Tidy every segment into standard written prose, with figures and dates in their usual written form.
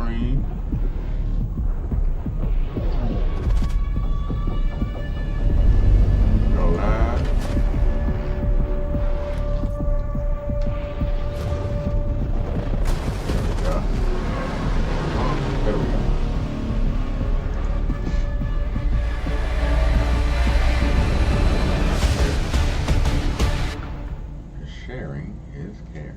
screen. Go live. There we go. Sharing is caring.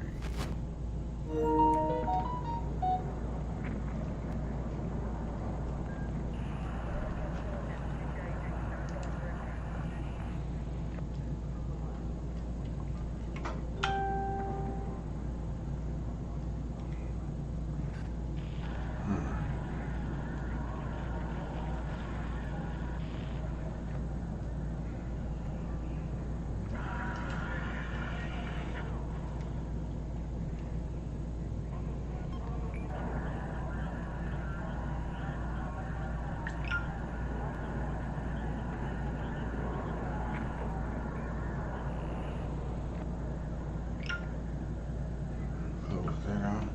Close that out.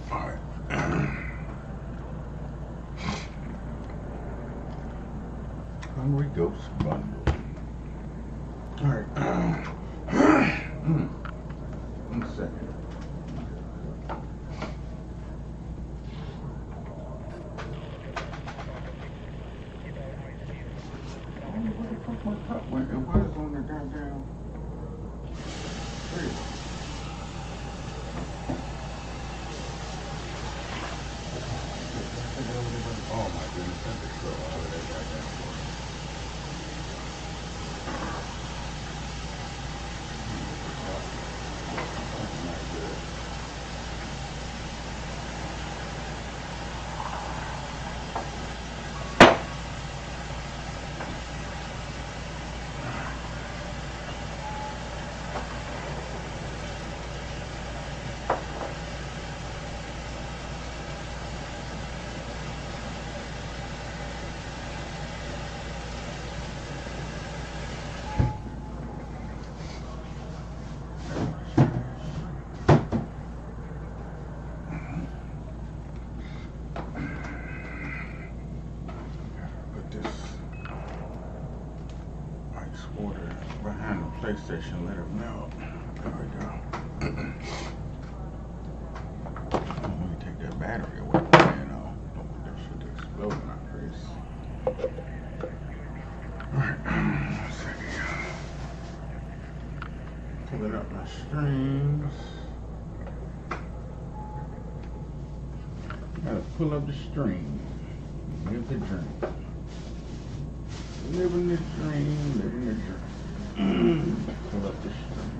Alright. Hungry Ghost Bundle. Alright. 1 second. Where the fuck my cup went? It was on the goddamn. There. Oh my goodness, that is so out of that goddamn water. That's not good. Put this ice water behind the PlayStation, let it melt. There we go. Let me take that battery away. You know, don't want that shit to explode in my face. Alright, 1 second. Pulling up my strings. Gotta pull up the string. Live the dream. Living the dream, living the dream. Pull up the string.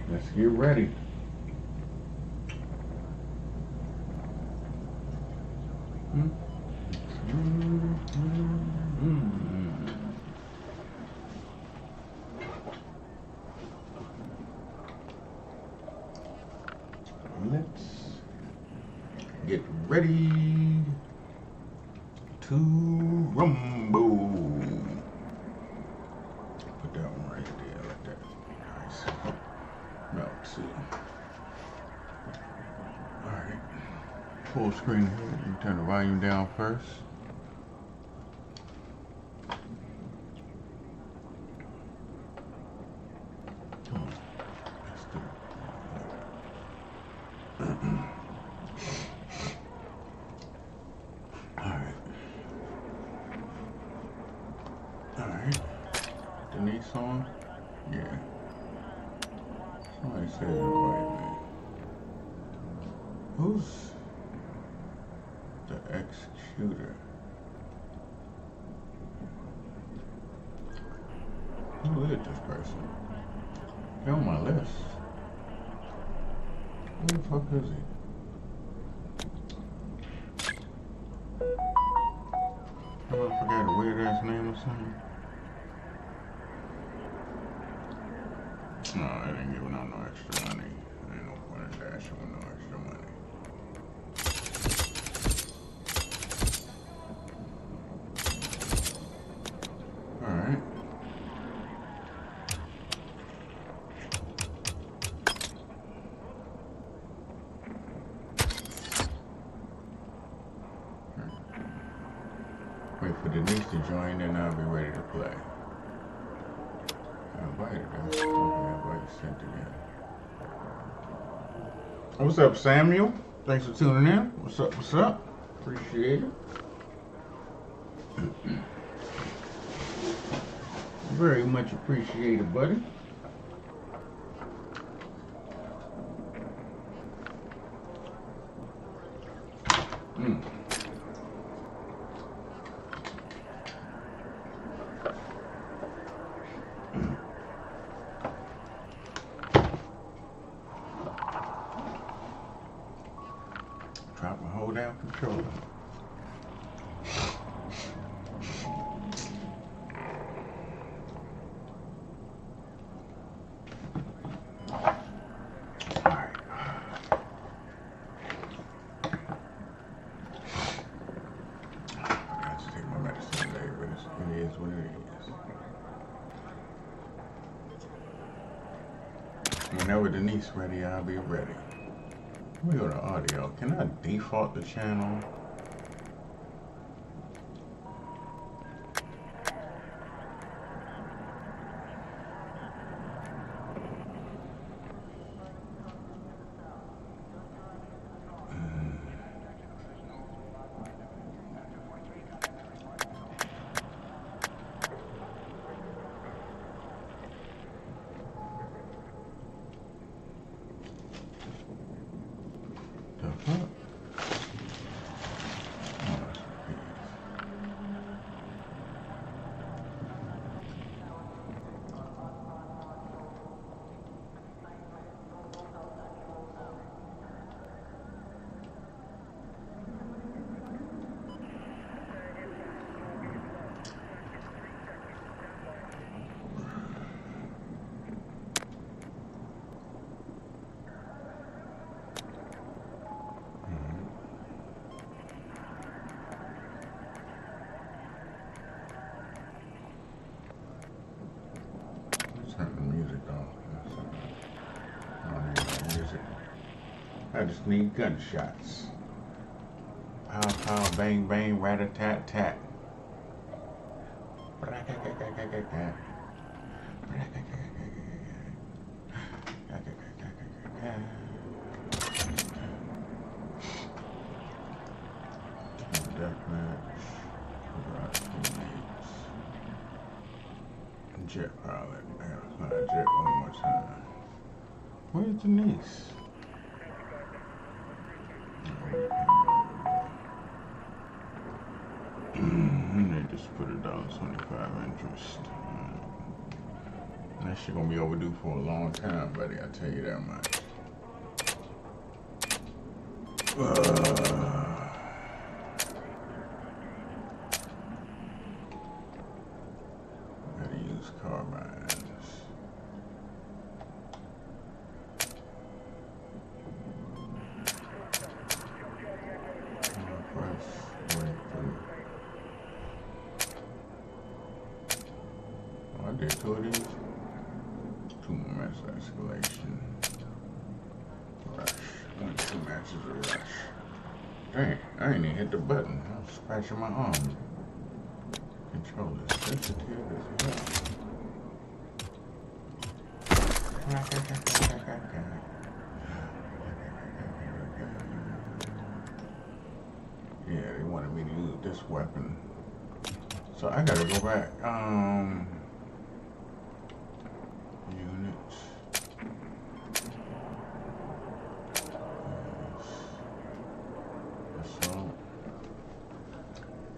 Let's get ready. Let's get ready to rumble. Put that one right there like that. Nice. Well, let's see. Alright. Full screen here. You turn the volume down first. Come on. Let's do it. Somebody said invite me. Who's the executor? Who is this person? They're on my list. Who the fuck is he? I forgot a weird ass name or something. No, I didn't give him no extra money. Ain't no point in dashing with no extra money. Alright. Wait for Denise to join, then I'll be ready to play. I invited her. Everybody sent again. What's up, Samuel? Thanks for tuning in. What's up? What's up? Appreciate it. Very much appreciated, buddy. Drop and hold down controller. Whenever Denise ready, I'll be ready. Let me go to audio. Can I default the channel? Turn the music off. I don't need no music. I just need gunshots. Pow, pow, bang, bang, rat-a-tat-tat. Jet pilot. I gotta fly a jet one more time. Where's Denise? They just put $1.25 interest. That shit gonna be overdue for a long time, buddy. I tell you that much. Gotta use carbines. I did 2 of these. 2 more matches of escalation. Rush. 2 matches of rush. Dang, I ain't even hit the button. I was scratching my arm. Controller sensitive as hell. Yeah, they wanted me to use this weapon. So I gotta go back. Units.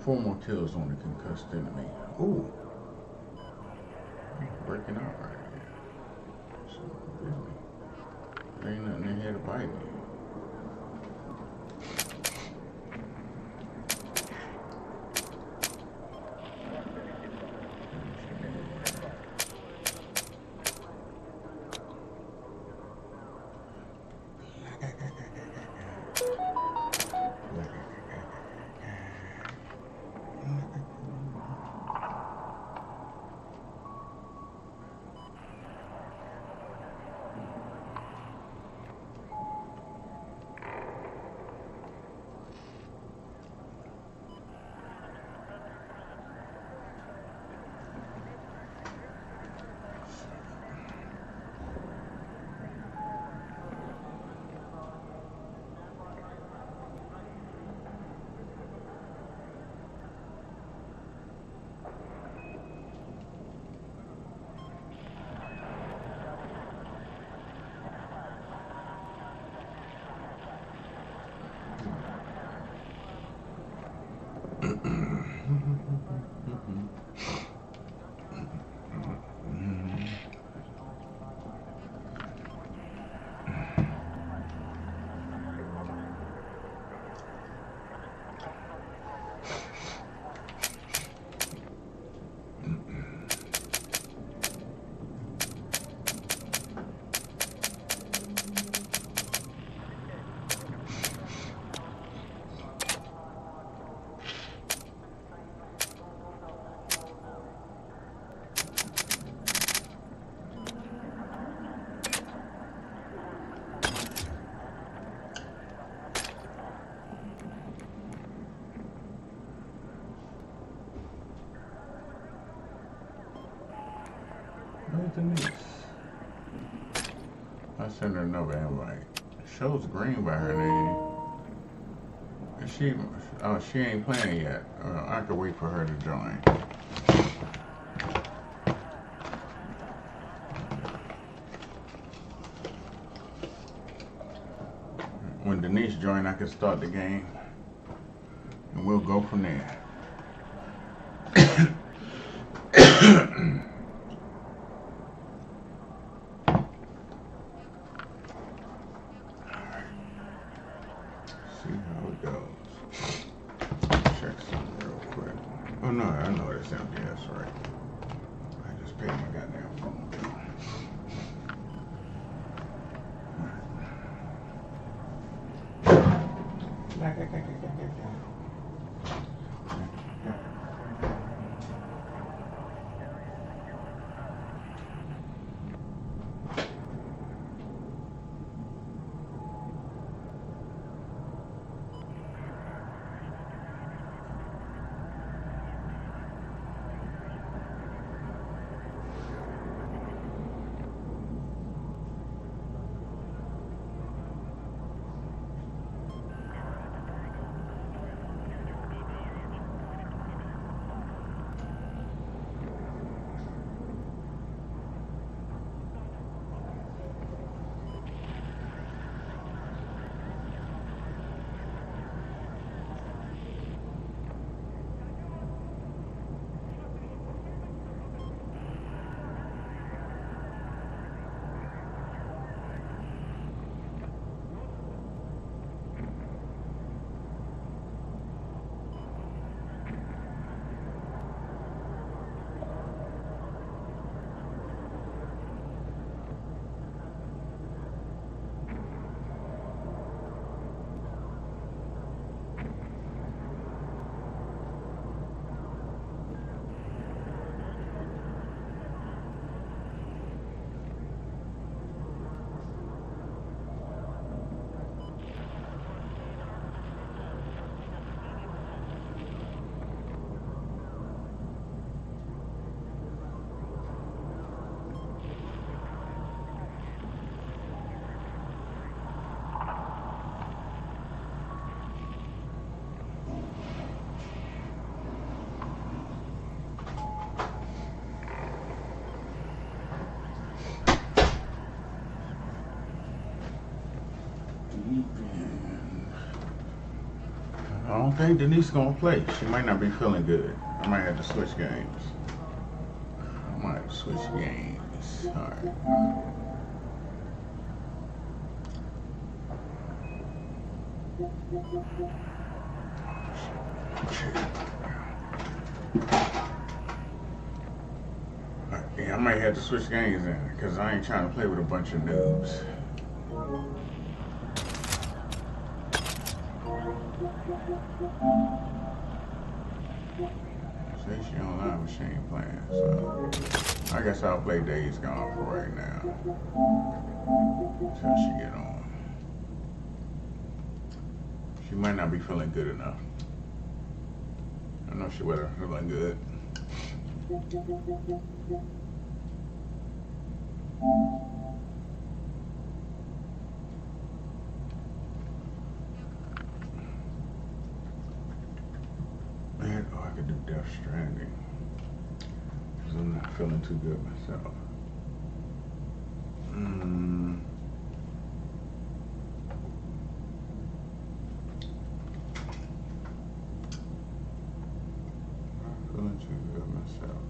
4 more kills on the concussed enemy. Ooh, working out right here. So, really, there ain't nothing in here to bite me. Where's Denise? I sent her another invite. It shows green by her name. Is she? Oh, she ain't playing yet. I could wait for her to join. When Denise joins, I can start the game, and we'll go from there. See how it goes. Check something real quick. Oh no, I know it's empty. That's right. I just paid my goddamn phone bill. don't think Denise gonna play. She might not be feeling good. I might have to switch games. I might have to switch games. Alright. Yeah, I might have to switch games then, because I ain't trying to play with a bunch of noobs. See, she online, but she ain't playing, so I guess I'll play Days Gone for right now. Until she get on. She might not be feeling good enough. I know she wasn't feeling good. Man, oh, I could do Death Stranding. Because I'm not feeling too good myself. Not feeling too good myself.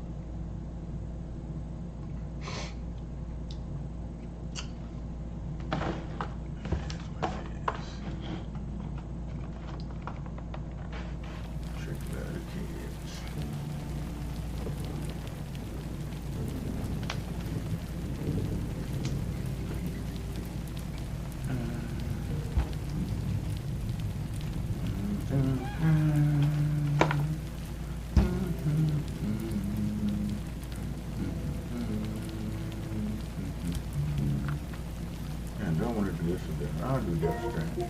I'll do Death Stranding.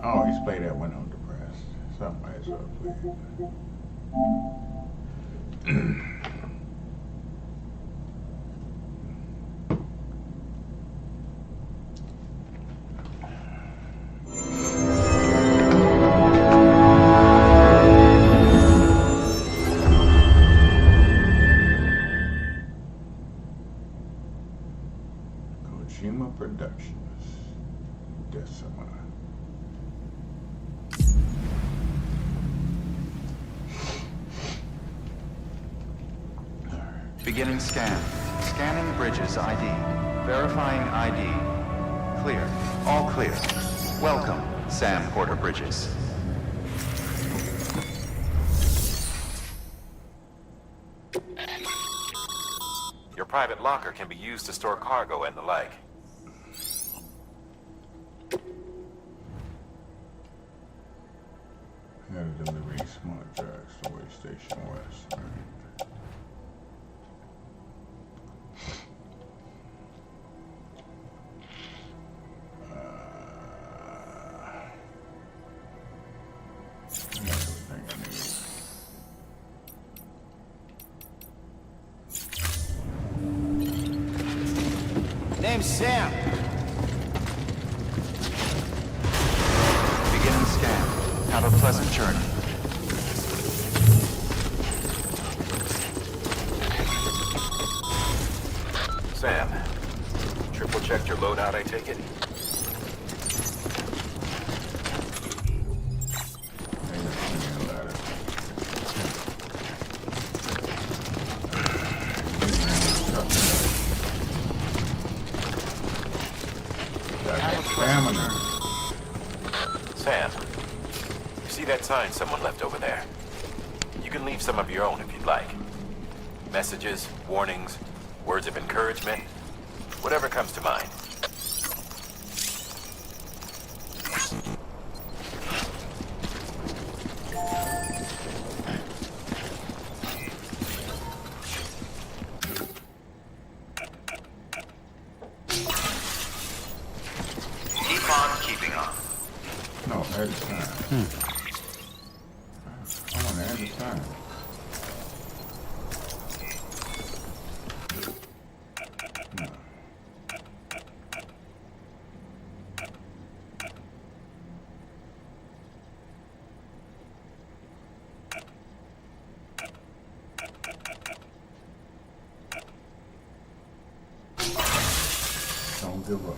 I always play that when I'm depressed, so I might as well play it. Productions. Decima. Beginning scan. Scanning bridges ID. Verifying ID. Clear. All clear. Welcome, Sam Porter Bridges. Your private locker can be used to store cargo and the like. Got a delivery smart drugs to Way Station West. Right. Everything I need. Name's Sam. Beginning scan. Have a pleasant journey. Sam, triple checked your loadout, I take it? Sam, you see that sign someone left over there? You can leave some of your own if you'd like. Messages, warnings, words of encouragement, whatever comes to mind. Keep on keeping on. No, every time. I want every time. Don't give up.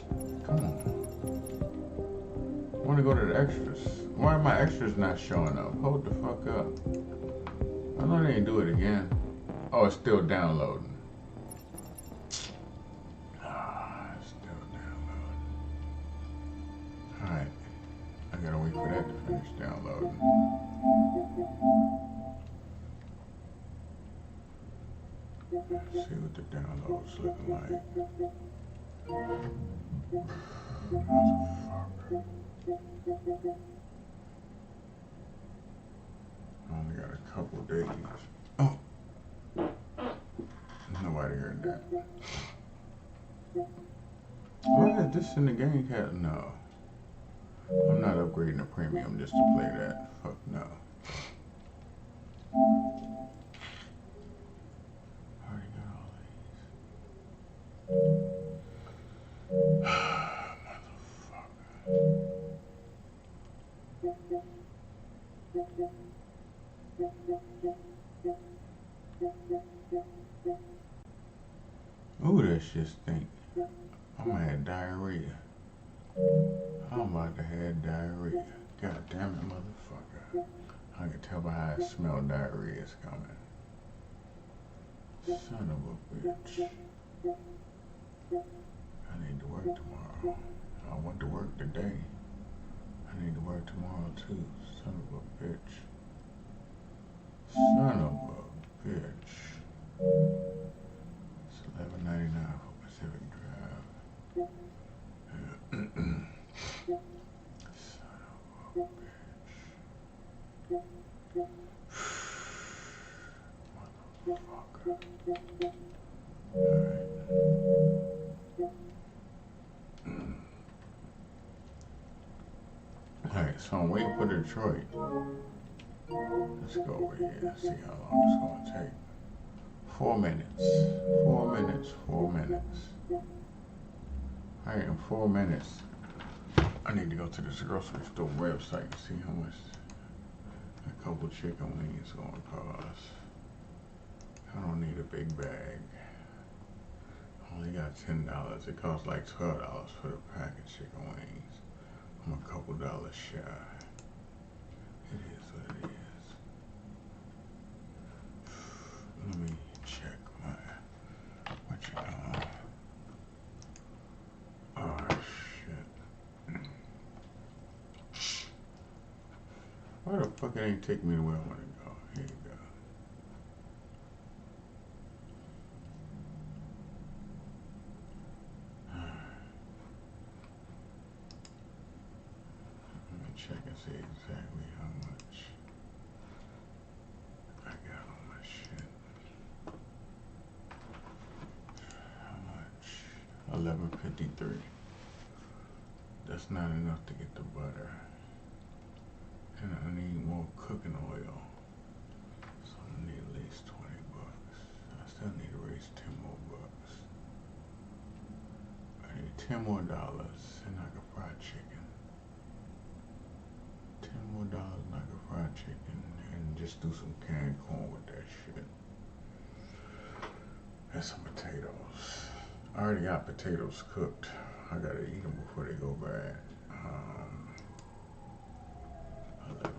to go to the extras. Why are my extras not showing up? Hold the fuck up. I know they didn't do it again. Oh, it's still downloading. It's still downloading. Alright. I gotta wait for that to finish downloading. Let's see what the download's looking like. Motherfucker. I only got a couple days. Oh. Nobody heard that. What is this in the game cat? No. I'm not upgrading the premium just to play that. Fuck no. I already got all these. Motherfucker. Ooh, that shit stink. I'm gonna have diarrhea. I'm about to have diarrhea. God damn it, motherfucker. I can tell by how I smell diarrhea is coming. Son of a bitch. I need to work tomorrow. I want to work today. I need to work tomorrow too. Son of a bitch. Son of a bitch. It's $11.99 for Pacific Drive. Son of a bitch. Motherfucker. Alright. Alright, so I'm waiting for Detroit. Let's go over here and see how long it's going to take. 4 minutes. 4 minutes. 4 minutes. Alright, in 4 minutes, I need to go to this grocery store website and see how much a couple chicken wings is going to cost. I don't need a big bag. I only got $10. It costs like $12 for the pack of chicken wings. I'm a couple dollars shy. It is what it is. Let me check my, what you know. Oh shit. Why the fuck it ain't take me to where I want to go? Here you go. Check and see exactly how much I got on my shit. How much? $11.53. That's not enough to get the butter. And I need more cooking oil. So I need at least $20. I still need to raise 10 more bucks. I need $10 more and I can fry chicken. $10 more and I can fry chicken and just do some canned corn with that shit. And some potatoes. I already got potatoes cooked. I gotta eat them before they go bad. $11.53.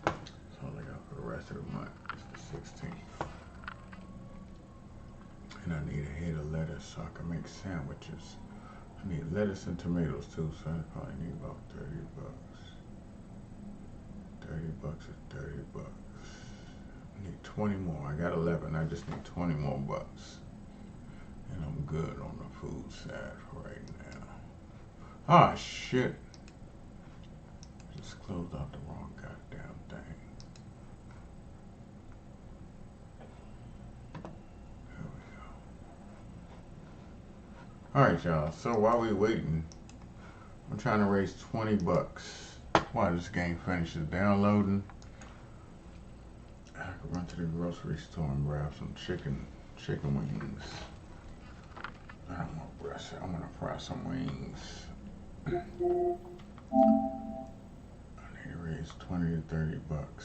That's all I got for the rest of the month. It's the 16th. And I need a head of lettuce so I can make sandwiches. I need lettuce and tomatoes too, so I probably need about $30. $30 is $30. I need 20 more. I got 11. I just need 20 more bucks. And I'm good on the food side for right now. Ah, shit. Just closed out the wrong goddamn thing. There we go. Alright, y'all. So while we waiting, I'm trying to raise $20 while this game finishes downloading. I could run to the grocery store and grab some chicken wings. I don't want breast. I'm gonna fry some wings. I need to raise 20 to 30 bucks.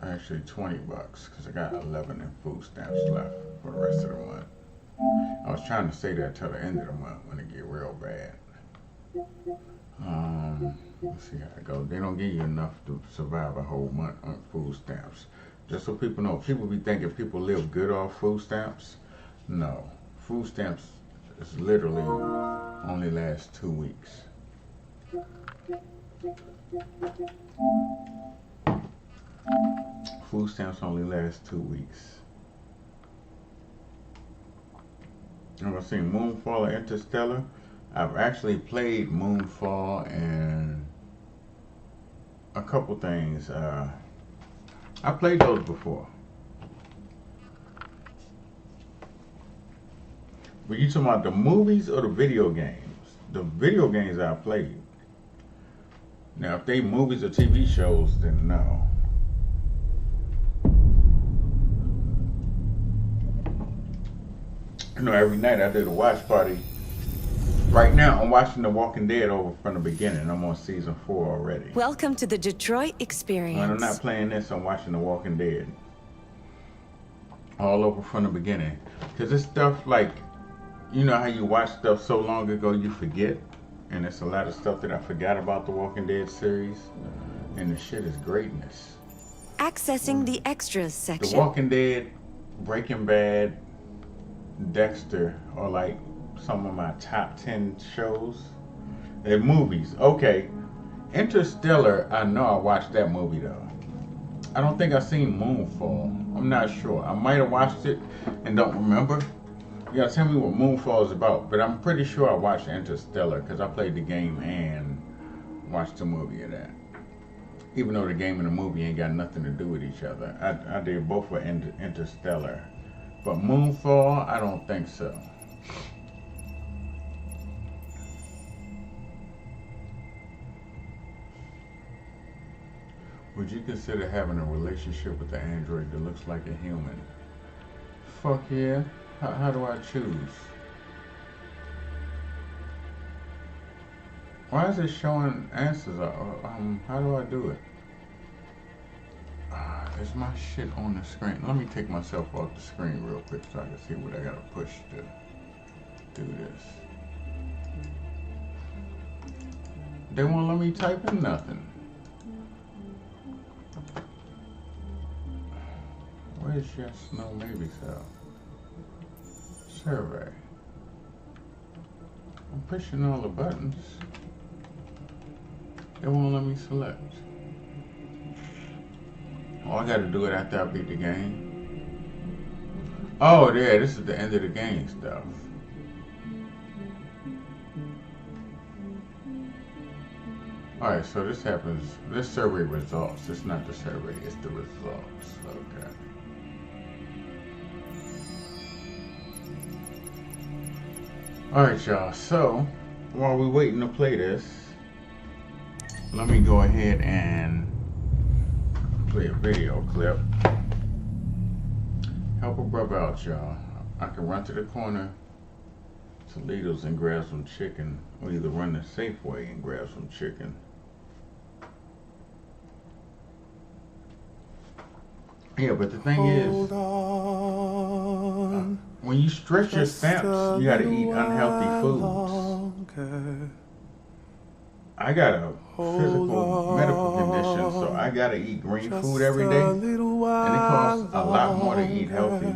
Actually 20 bucks, because I got 11 in food stamps left for the rest of the month. I was trying to say that till the end of the month when it get real bad. Let's see how it goes. They don't give you enough to survive a whole month on food stamps. Just so people know, people be thinking people live good off food stamps. No, food stamps is literally only last 2 weeks. Food stamps only last 2 weeks. I've seen Moonfall or Interstellar. I've actually played Moonfall and a couple things. I played those before. But you talking about the movies or the video games? The video games I played. Now, if they movies or TV shows, then no. You know, every night I did a watch party. Right now, I'm watching The Walking Dead over from the beginning. I'm on season 4 already. Welcome to the Detroit Experience. When I'm not playing this, I'm watching The Walking Dead. All over from the beginning. Because it's stuff like, you know how you watch stuff so long ago you forget? And it's a lot of stuff that I forgot about the Walking Dead series. And the shit is greatness. Accessing the extras The section. Walking Dead, Breaking Bad, Dexter are like some of my top 10 shows. And movies. Okay. Interstellar, I know I watched that movie though. I don't think I've seen Moonfall. I'm not sure. I might have watched it and don't remember. You gotta tell me what Moonfall is about. But I'm pretty sure I watched Interstellar because I played the game and watched the movie of that. Even though the game and the movie ain't got nothing to do with each other. I did both for Interstellar. But Moonfall, I don't think so. Would you consider having a relationship with an android that looks like a human? Fuck yeah. How do I choose? Why is it showing answers? How do I do it? There's my shit on the screen. Let me take myself off the screen real quick so I can see what I gotta push to do this. They won't let me type in nothing. Where's yes, no, maybe so? Survey. I'm pushing all the buttons. They won't let me select. Oh, I gotta do it after I beat the game. Oh, yeah, this is the end of the game stuff. Alright, so this happens, this survey results. It's not the survey, it's the results. Okay. Alright, y'all, so while we're waiting to play this, let me go ahead and play a video clip. Help a brother out, y'all. I can run to the corner to Toledo's and grab some chicken, or either run the Safeway and grab some chicken. Yeah, but the thing is, when you stretch your stamps, you gotta eat unhealthy foods. I got a physical medical condition, so I gotta eat green food every day, and it costs a lot more to eat healthy.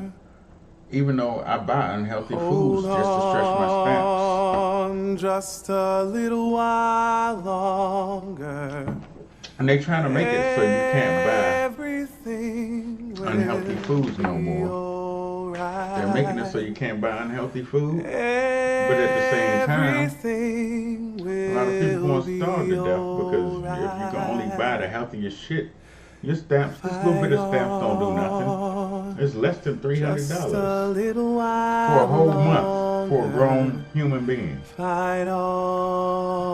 Even though I buy unhealthy foods just to stretch my stamps. Just a little while longer. And they trying to make it so you can't buy unhealthy foods no more. They're making it so you can't buy unhealthy food, but at the same time, a lot of people want to starve to death because if you can only buy the healthiest shit, your stamps, this little bit of stamps don't do nothing. It's less than $300 for a whole month for a grown human being. Fight on.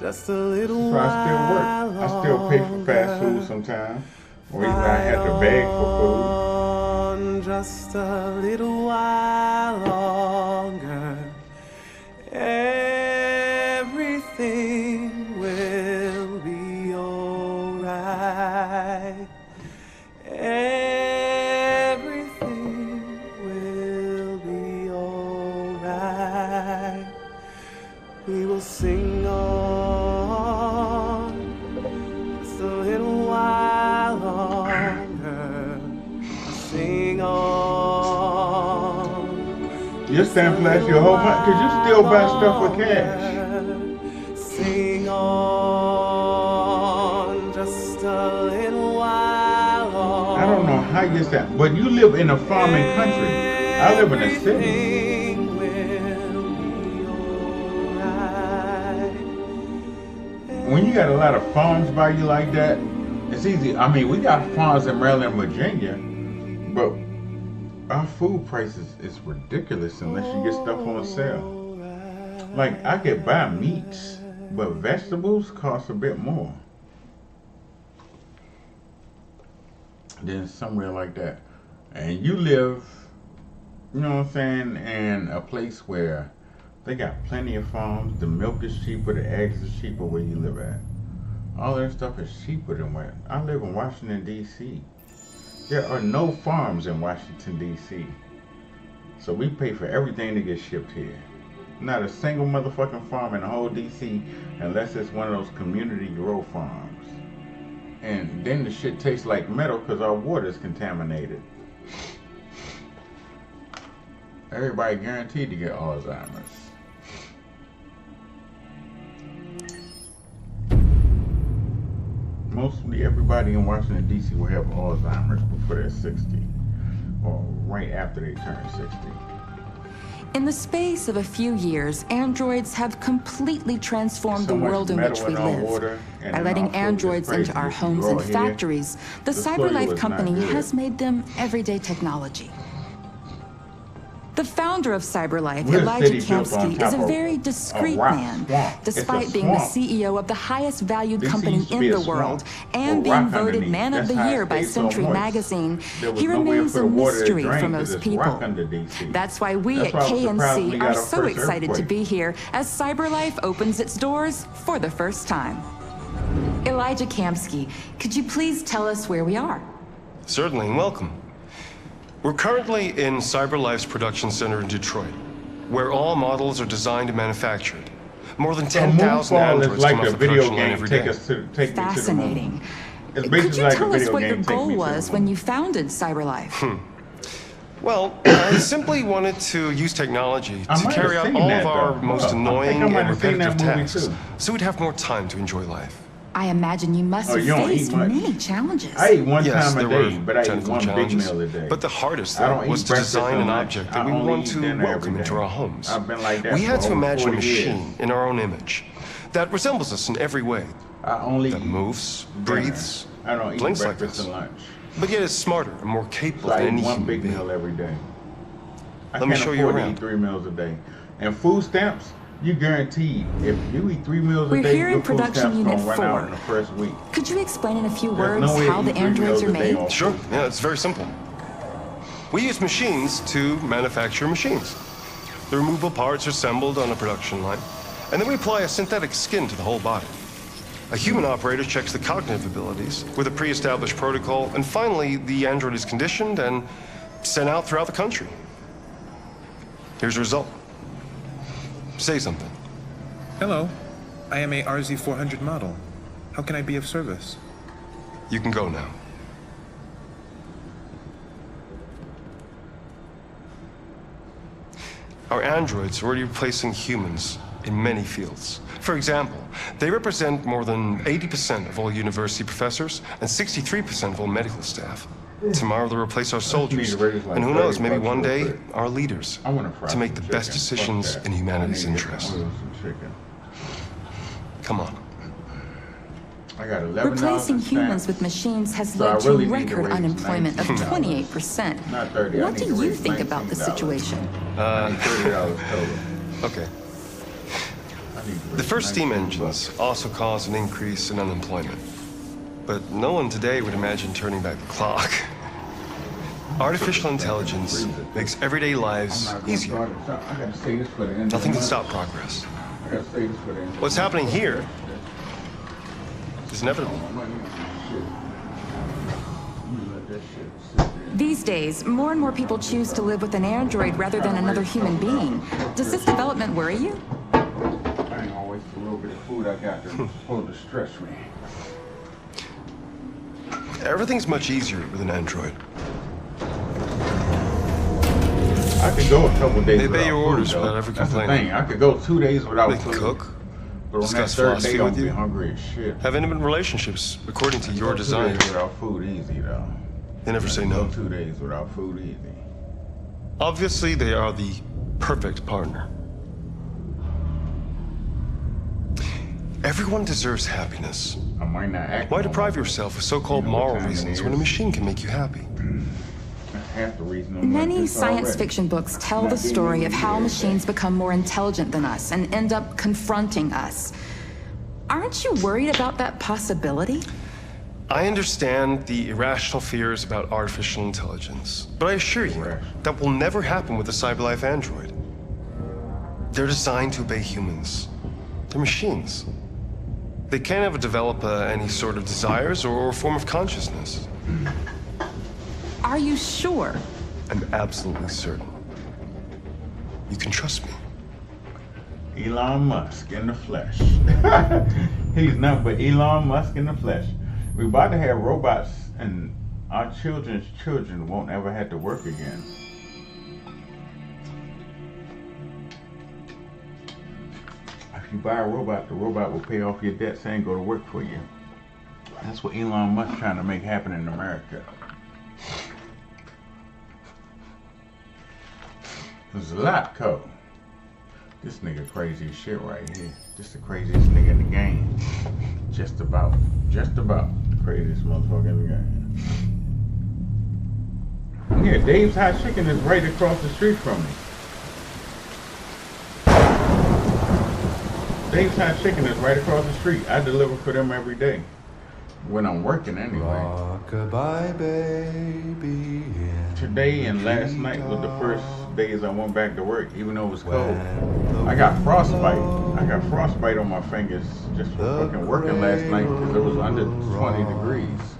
Just a little so I still work. I still pay for fast food sometimes, or even I had to beg for food. Just a little while longer. Everything will be alright. Everything will be alright. We will sing sing on. Your stamp lasts you a whole month because you still buy stuff with cash. Sing on just a little while longer. I don't know how you sound, but you live in a farming country. I live in a city. Everything will be alright. When you got a lot of farms by you like that, it's easy. I mean, we got farms in Maryland, Virginia, but our food prices is ridiculous unless you get stuff on sale. Like, I could buy meats, but vegetables cost a bit more than somewhere like that. And you live, you know what I'm saying, in a place where they got plenty of farms. The milk is cheaper, the eggs is cheaper where you live at. All that stuff is cheaper than where I live in Washington, D.C. There are no farms in Washington, D.C. So we pay for everything to get shipped here. Not a single motherfucking farm in the whole D.C. unless it's one of those community grow farms. And then the shit tastes like metal because our water is contaminated. Everybody guaranteed to get Alzheimer's. Mostly everybody in Washington, D.C. will have Alzheimer's before they're 60 or right after they turn 60. In the space of a few years, androids have completely transformed So the much world in metal which we in our live. water, and By in letting our food, androids it's into crazy. our If you homes grow and here, factories, the the soil CyberLife is company not good. has made them everyday technology. The founder of CyberLife, We're a Elijah city built on Kamsky, is top a of very a discreet rock man, swamp. It's a despite being the swamp. CEO of the highest valued DC company used to in be a the swamp world and with being rock voted underneath. Man of That's the how it Year by stayed so Century moist. Magazine. There was He no way remains for a the water to mystery drain for 'cause most it's people. rock under DC. That's why we That's at why I was surprised we KNC got are our so first excited to earthquake. be here as CyberLife opens its doors for the first time. Elijah Kamsky, could you please tell us where we are? Certainly, and welcome. We're currently in CyberLife's production center in Detroit, where all models are designed and manufactured. More than 10,000 Moonfall androids is like come off the the video production line game every Take day. Me to the Moon. Fascinating. It's Could basically you like a tell us video what your game, Take goal Me to the was Moon. when you founded CyberLife? Well, I simply wanted to use technology I to might have carry out seen all that, of our though. most I think I annoying might and have seen that repetitive movie, tasks, too. so we'd have more time to enjoy life. I imagine you must Oh, have you don't eat faced much? many challenges. I eat one Yes, time there a day, were but I eat technical one big challenges. meal a day. But the hardest I thing don't was eat to breakfast design or an lunch. object I that we only want eat to dinner welcome every into day. our homes. I've been like that We for had to over imagine a 40 years. machine in our own image that resembles us in every way, I only that eat moves, dinner. breathes, I don't eat blinks like breakfast this. and lunch. but yet is smarter and more capable So I than eat any one human big being. meal every day. I Let me can't show you afford to around. eat 3 meals a day. And food stamps, you guaranteed if you eat 3 meals We're a day, here in your food production stamps unit gonna run out 4. in the first week. Could you explain in a few There's words no way to how the eat 3 androids meals are a day made? off Sure, food. yeah, it's very simple. We use machines to manufacture machines. The removable parts are assembled on a production line, and then we apply a synthetic skin to the whole body. A human operator checks the cognitive abilities with a pre-established protocol, and finally, the android is conditioned and sent out throughout the country. Here's the result. Say something. Hello, I am a RZ400 model. How can I be of service? You can go now. Our androids are already replacing humans in many fields. For example, they represent more than 80% of all university professors and 63% of all medical staff. Tomorrow they'll replace our soldiers, and who knows, maybe one day, our leaders, I want to fry to make some the best chicken. decisions Fuck that. in humanity's I need to get interest. some chicken. Come on. I got 11 Replacing humans with machines has So I led really to need to record raise unemployment of $19. 28%. Not 30. I What need do to you raise think about the $19. situation? I need $30 total. Okay. I need to The raise first steam 19 engines bucks. also caused an increase in unemployment. But no one today would imagine turning back the clock. Artificial intelligence makes everyday lives I'm not gonna easier. start it. I gotta say this for the end of Nothing the can month. stop progress. I gotta say this for the end of What's the happening month. here is inevitable. I'm gonna let that shit sit there. These days, more and more people choose to live with an android rather than another human being. Does this development worry you? I ain't gonna waste a little bit of food I got that's supposed to stress me. Everything's much easier with an android. I could go a couple days They without obey your food, orders though. without ever That's the complaining. thing. I could go 2 days without They can food. cook, But on that discuss third philosophy day, I'll with be you, hungry as shit. have intimate relationships according to your Go 2 desires. days without food easy, though. They never say Go no. 2 days without food easy. Obviously, they are the perfect partner. Everyone deserves happiness. I might not act. Why no deprive more. yourself of so-called You know what moral time it reasons is. when a machine can make you happy? That's half the reason I'm like Many this science already. fiction books tell Not the being story of able to how do machines that. become more intelligent than us and end up confronting us. Aren't you worried about that possibility? I understand the irrational fears about artificial intelligence, but I assure you, that will never happen with a CyberLife android. They're designed to obey humans. They're machines. They can't ever develop any sort of desires or form of consciousness. Are you sure? I'm absolutely certain. You can trust me. Elon Musk in the flesh. He's nothing but Elon Musk in the flesh. We're about to have robots, and our children's children won't ever have to work again. If you buy a robot, the robot will pay off your debts and go to work for you. That's what Elon Musk trying to make happen in America. There's a lot, Cole. This nigga crazy as shit right here. Just the craziest nigga in the game. Just about the craziest motherfucker in the game. Yeah, Dave's Hot Chicken is right across the street from me. Dave's Hot Chicken is right across the street. I deliver for them every day. When I'm working anyway. Rock-a-bye, baby. Today and last night was the first days I went back to work, even though it was cold. I got frostbite. I got frostbite on my fingers just from fucking working last night because it was under 20 degrees.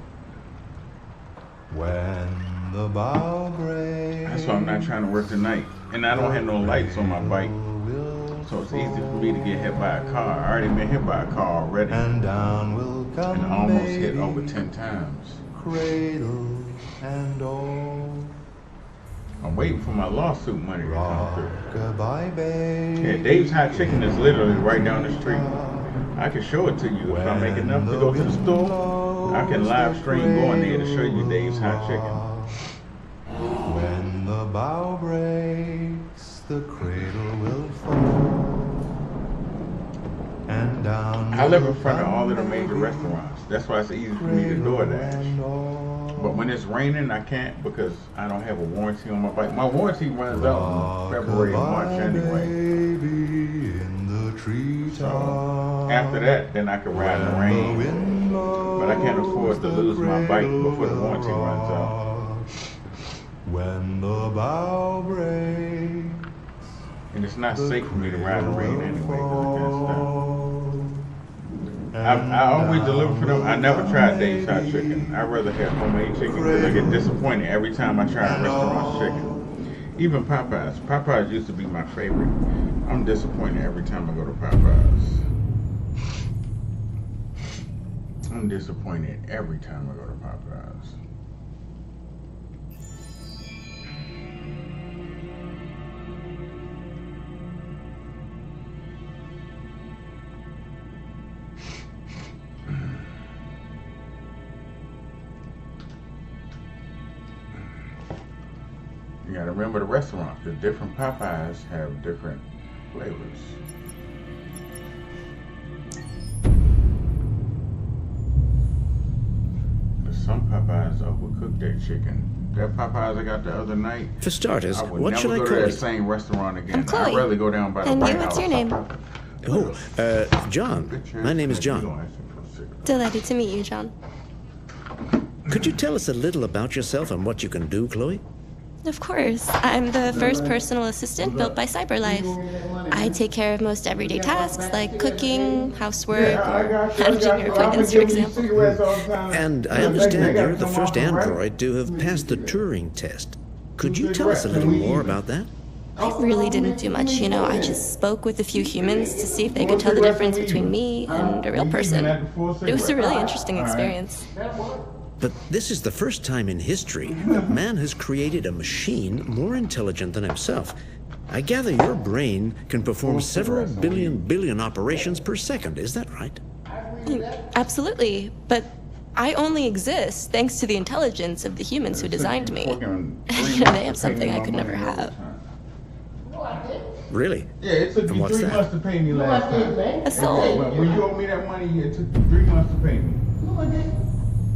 When the bow breaks. That's why I'm not trying to work tonight. And I don't have no lights on my bike. So it's easy for me to get hit by a car. I already been hit by a car already. And down will come And almost baby, hit over 10 times. Cradle and all. I'm waiting for my lawsuit money to come through. Rock-a-bye, baby. Yeah, Dave's Hot Chicken is literally right down the street. I can show it to you. If I make enough to go to the store, I can live stream going there to show you Dave's Hot Chicken. When the bow breaks, the cradle will fall. And down I live in front of all of the major restaurants. That's why it's easy for me to DoorDash. But when it's raining, I can't because I don't have a warranty on my bike. My warranty runs out in February and March anyway. So after that, then I can ride in the rain. But I can't afford to lose my bike before the warranty runs out. When the bow breaks. And it's not safe for me to ride in the rain anyway because I always deliver for them. I never tried Dave's Hot Chicken. I'd rather have homemade chicken because I get disappointed every time I try a restaurant chicken. Even Popeyes. Popeyes used to be my favorite. I'm disappointed every time I go to Popeyes. I'm disappointed every time I go to Popeyes. You gotta remember the restaurant, because different Popeyes have different flavors. But some Popeyes overcook their chicken. That Popeyes I got the other night. For starters, I would what never should I go to call that you? same restaurant again. I'm Chloe. I'd rather go down by the And White you, what's House. your name? Oh, John. My name is John. Delighted to meet you, John. Could you tell us a little about yourself and what you can do, Chloe? Of course. I'm the first personal assistant built by CyberLife. I take care of most everyday tasks like cooking, housework, or managing your appointments, for example. And I understand you're the first android to have passed the Turing test. Could you tell us a little more about that? I really didn't do much, you know. I just spoke with a few humans to see if they could tell the difference between me and a real person. It was a really interesting experience. But this is the first time in history that man has created a machine more intelligent than himself. I gather your brain can perform several billion operations per second, is that right? Absolutely, but I only exist thanks to the intelligence of the humans who designed me. They have something I could never have. Really? Yeah, it took you 3 months to pay me last time. A soul. When you owed me that money, it took you 3 months to pay me. No, I didn't.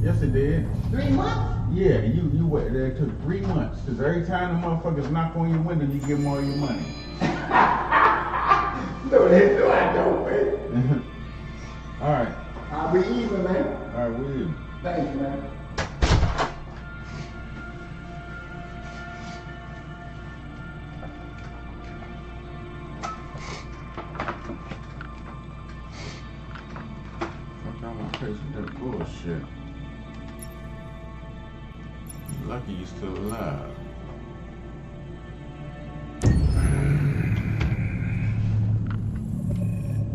Yes, it did. 3 months? Yeah, you wait. It took 3 months. Because every time the motherfuckers knock on your window, you give them all your money. No, I don't, man. All right. I'll be even, man. All right, we even. Thank you, man. Fuck, I'm gonna pay some of that bullshit. You're lucky you're still alive.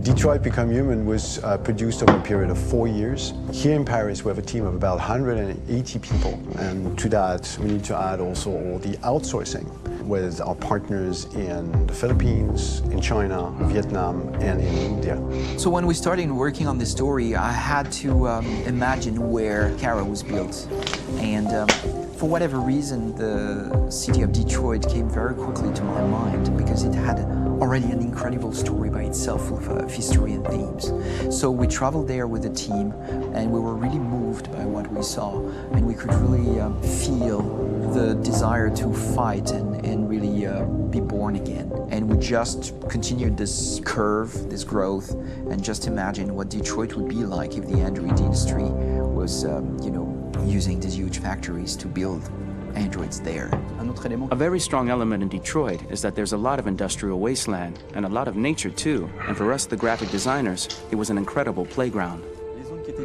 Detroit Become Human was produced over a period of 4 years. Here in Paris, we have a team of about 180 people. And to that, we need to add also all the outsourcing with our partners in the Philippines, in China, Vietnam, and in India. So when we started working on the story, I had to imagine where Kara was built. And for whatever reason, the city of Detroit came very quickly to my mind because it had already an incredible story by itself of history and themes. So we traveled there with the team and we were really moved by what we saw, and we could really feel the desire to fight and really be born again. And we just continued this curve, this growth, and just imagine what Detroit would be like if the android industry was, using these huge factories to build androids there. A very strong element in Detroit is that there's a lot of industrial wasteland and a lot of nature too. And for us, the graphic designers, it was an incredible playground.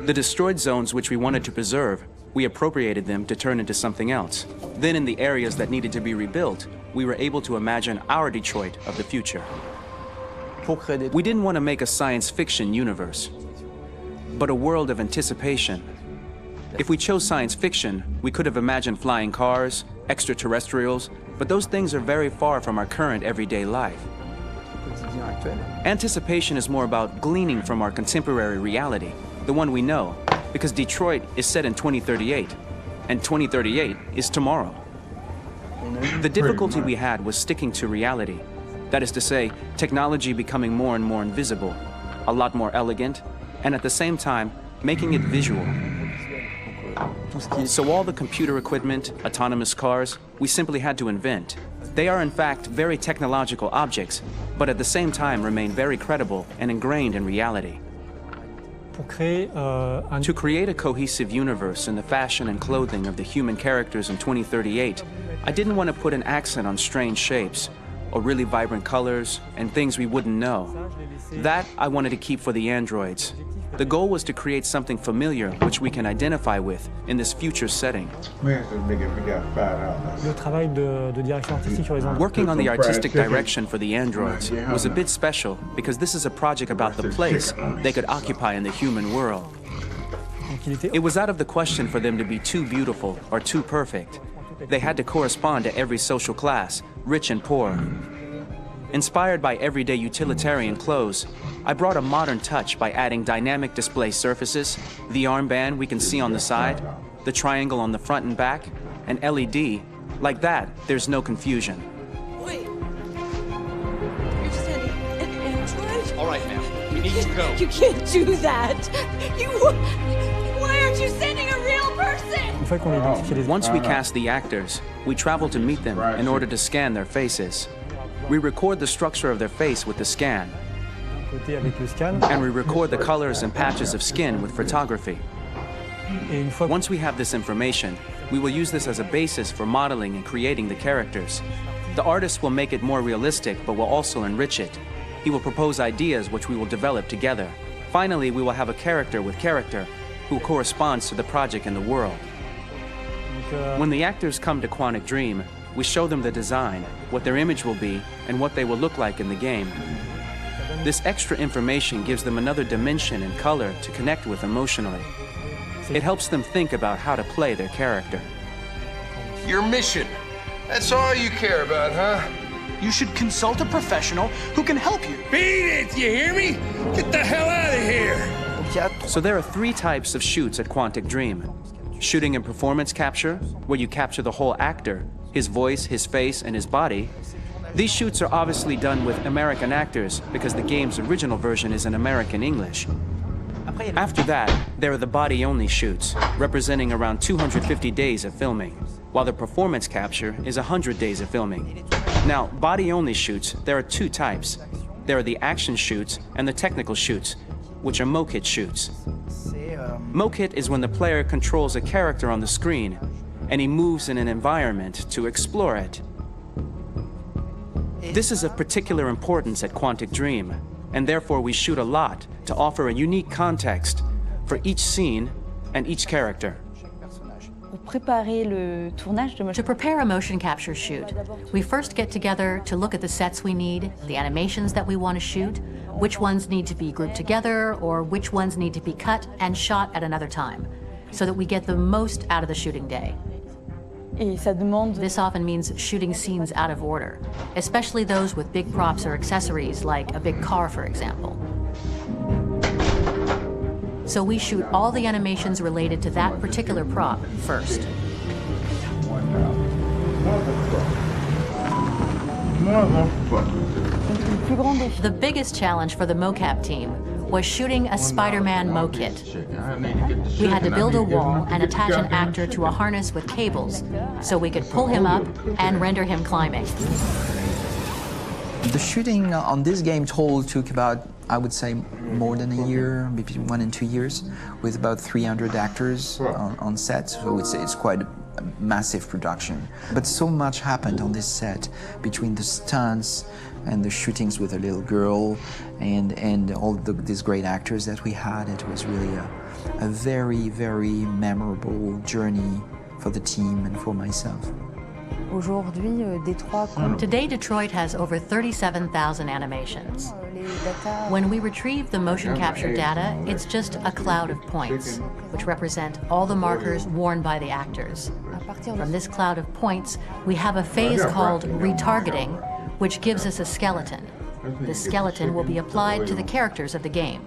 The destroyed zones which we wanted to preserve, we appropriated them to turn into something else. Then in the areas that needed to be rebuilt, we were able to imagine our Detroit of the future. We didn't want to make a science fiction universe, but a world of anticipation. If we chose science fiction, we could have imagined flying cars, extraterrestrials, but those things are very far from our current everyday life. Anticipation is more about gleaning from our contemporary reality, the one we know, because Detroit is set in 2038, and 2038 is tomorrow. The difficulty we had was sticking to reality. That is to say, technology becoming more and more invisible, a lot more elegant, and at the same time, making it visual. So all the computer equipment, autonomous cars, we simply had to invent. They are in fact very technological objects, but at the same time remain very credible and ingrained in reality. To create a cohesive universe in the fashion and clothing of the human characters in 2038, I didn't want to put an accent on strange shapes, or really vibrant colors, and things we wouldn't know. That I wanted to keep for the androids. The goal was to create something familiar which we can identify with in this future setting. Working on the artistic direction for the androids was a bit special because this is a project about the place they could occupy in the human world. It was out of the question for them to be too beautiful or too perfect. They had to correspond to every social class, rich and poor. Inspired by everyday utilitarian clothes, I brought a modern touch by adding dynamic display surfaces, the armband we can see on the side, the triangle on the front and back, an LED. Like that, there's no confusion. Wait. You're sending an android? All right, ma'am. We need to go. You can't do that. Why aren't you sending a real person? Once we cast the actors, we travel to meet them in order to scan their faces. We record the structure of their face with the scan, and we record the colors and patches of skin with photography. Once we have this information, we will use this as a basis for modeling and creating the characters. The artist will make it more realistic, but will also enrich it. He will propose ideas which we will develop together. Finally, we will have a character with character who corresponds to the project and the world. When the actors come to Quantic Dream, we show them the design, what their image will be, and what they will look like in the game. This extra information gives them another dimension and color to connect with emotionally. It helps them think about how to play their character. Your mission. That's all you care about, huh? You should consult a professional who can help you. Beat it, you hear me? Get the hell out of here! So there are 3 types of shoots at Quantic Dream. Shooting and performance capture, where you capture the whole actor, his voice, his face, and his body. These shoots are obviously done with American actors because the game's original version is in American English. After that, there are the body-only shoots, representing around 250 days of filming, while the performance capture is 100 days of filming. Now, body-only shoots, there are 2 types. There are the action shoots and the technical shoots, which are mo-kit shoots. Mo-kit is when the player controls a character on the screen, and he moves in an environment to explore it. This is of particular importance at Quantic Dream, and therefore we shoot a lot to offer a unique context for each scene and each character. To prepare a motion capture shoot, we first get together to look at the sets we need, the animations that we want to shoot, which ones need to be grouped together, or which ones need to be cut and shot at another time, so that we get the most out of the shooting day. This often means shooting scenes out of order, especially those with big props or accessories, like a big car, for example. So we shoot all the animations related to that particular prop first. The biggest challenge for the mocap team was shooting a Spider-Man mo-kit. We had to build a wall and attach an actor to a harness with cables so we could pull him up and render him climbing. The shooting on this game total took about, I would say, more than a year, between 1 and 2 years, with about 300 actors on set. So I would say it's quite a massive production. But so much happened on this set between the stunts and the shootings with a little girl and all these great actors that we had. It was really a very, very memorable journey for the team and for myself. Today, Detroit has over 37,000 animations. When we retrieve the motion capture data, it's just a cloud of points, which represent all the markers worn by the actors. From this cloud of points, we have a phase called retargeting, which gives us a skeleton. The skeleton will be applied to the characters of the game.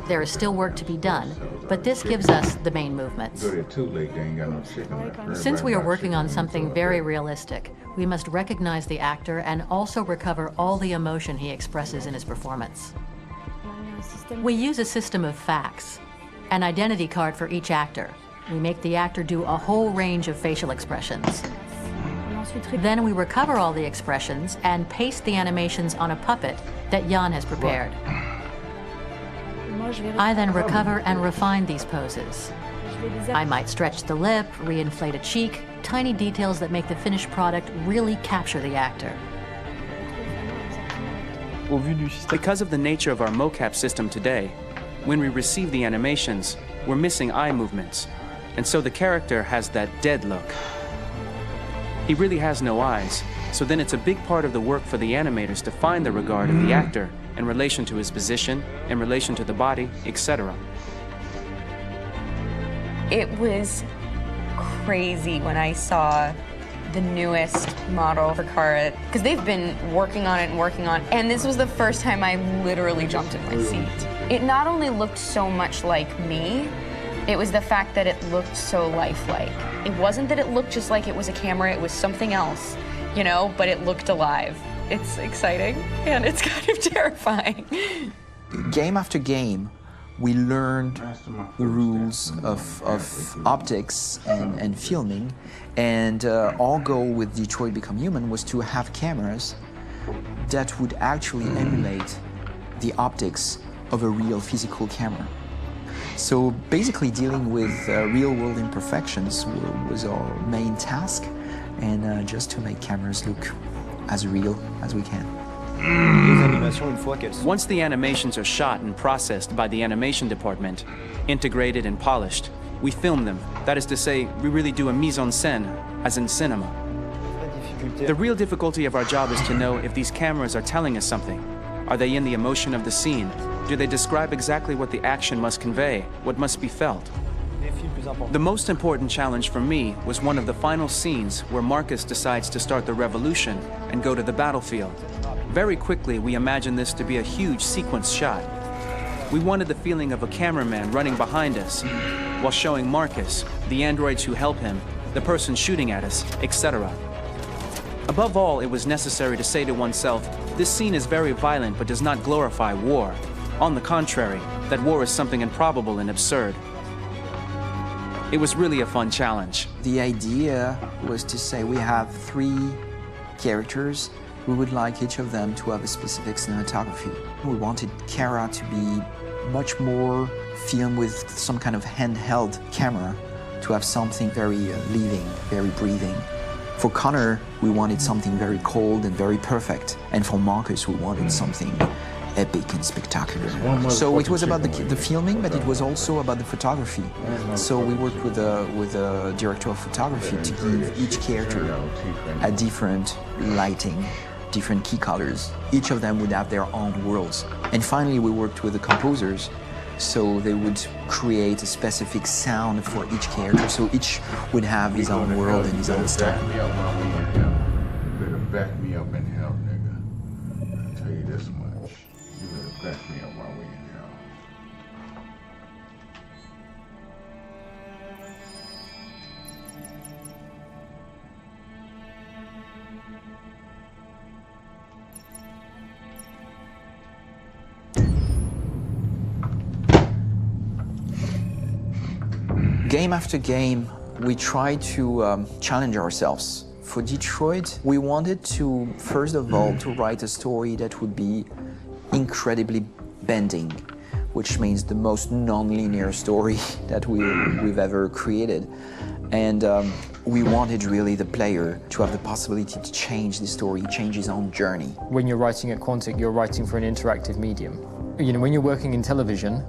There is still work to be done, but this gives us the main movements. Since we are working on something very realistic, we must recognize the actor and also recover all the emotion he expresses in his performance. We use a system of facts, an identity card for each actor. We make the actor do a whole range of facial expressions. Then we recover all the expressions and paste the animations on a puppet that Jan has prepared. I then recover and refine these poses. I might stretch the lip, reinflate a cheek, tiny details that make the finished product really capture the actor. Because of the nature of our mocap system today, when we receive the animations, we're missing eye movements, and so the character has that dead look. He really has no eyes, so then it's a big part of the work for the animators to find the regard of the actor in relation to his position, in relation to the body, etc. It was crazy when I saw the newest model for Kara, because they've been working on it, and this was the first time I literally jumped in my seat. It not only looked so much like me, it was the fact that it looked so lifelike. It wasn't that it looked just like it was a camera, it was something else, you know, but it looked alive. It's exciting, and it's kind of terrifying. Game after game, we learned the rules of optics and filming, and our goal with Detroit Become Human was to have cameras that would actually emulate the optics of a real physical camera. So basically dealing with real-world imperfections was our main task, and just to make cameras look as real as we can. Once the animations are shot and processed by the animation department, integrated and polished, we film them. That is to say, we really do a mise en scène, as in cinema. The real difficulty of our job is to know if these cameras are telling us something. Are they in the emotion of the scene? Do they describe exactly what the action must convey, what must be felt? The most important challenge for me was one of the final scenes where Marcus decides to start the revolution and go to the battlefield. Very quickly, we imagined this to be a huge sequence shot. We wanted the feeling of a cameraman running behind us while showing Marcus, the androids who help him, the person shooting at us, etc. Above all, it was necessary to say to oneself, this scene is very violent but does not glorify war. On the contrary, that war is something improbable and absurd. It was really a fun challenge. The idea was to say we have 3 characters. We would like each of them to have a specific cinematography. We wanted Kara to be much more filmed with some kind of handheld camera, to have something very living, very breathing. For Connor, we wanted something very cold and very perfect. And for Marcus, we wanted something epic and spectacular. So it was about the filming, but it was also about the photography. So we worked with a director of photography to give each character a different lighting, different key colors. Each of them would have their own worlds. And finally, we worked with the composers, so they would create a specific sound for each character, so each would have his own world and his own style. You better back me up in hell, nigga. I'll tell you this much. You better back me up while we in hell. Game after game, we try to challenge ourselves. For Detroit, we wanted to, first of all, to write a story that would be incredibly bending, which means the most non-linear story that we've ever created. And we wanted really the player to have the possibility to change the story, change his own journey. When you're writing at Quantic, you're writing for an interactive medium. You know, when you're working in television,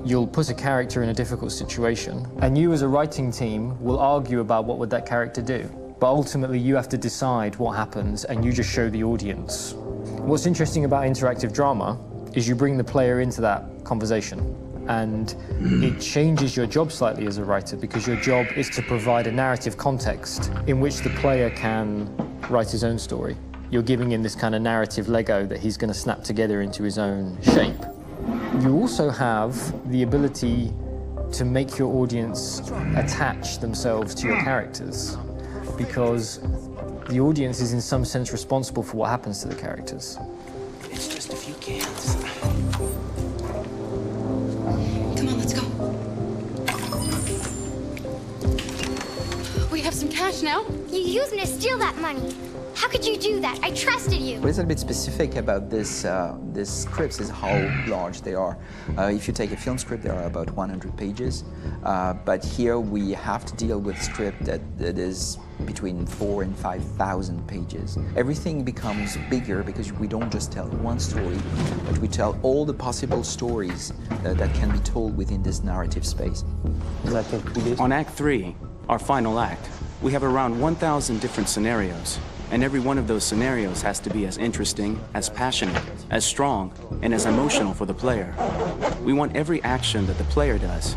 you'll put a character in a difficult situation, and you as a writing team will argue about what would that character do. But ultimately you have to decide what happens, and you just show the audience. What's interesting about interactive drama is you bring the player into that conversation, and it changes your job slightly as a writer, because your job is to provide a narrative context in which the player can write his own story. You're giving him this kind of narrative Lego that he's going to snap together into his own shape. You also have the ability to make your audience attach themselves to your characters, because the audience is in some sense responsible for what happens to the characters. It's just a few cans. Come on, let's go. We have some cash now. You used me to steal that money. How could you do that? I trusted you. What is a bit specific about these scripts is how large they are. If you take a film script, they are about 100 pages. But here we have to deal with a script that is between 4,000 and 5,000 pages. Everything becomes bigger because we don't just tell one story, but we tell all the possible stories that can be told within this narrative space. On Act 3, our final act, we have around 1,000 different scenarios. And every one of those scenarios has to be as interesting, as passionate, as strong, and as emotional for the player. We want every action that the player does,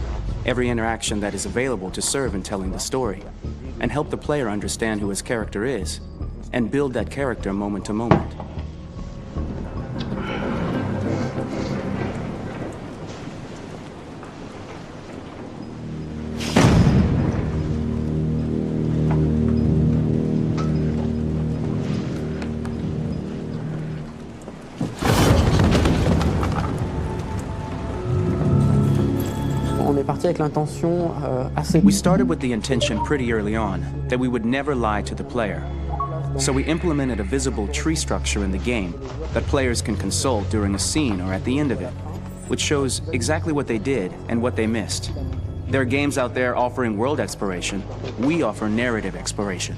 every interaction that is available to serve in telling the story, and help the player understand who his character is, and build that character moment to moment. We started with the intention pretty early on that we would never lie to the player. So we implemented a visible tree structure in the game that players can consult during a scene or at the end of it, which shows exactly what they did and what they missed. There are games out there offering world exploration. We offer narrative exploration.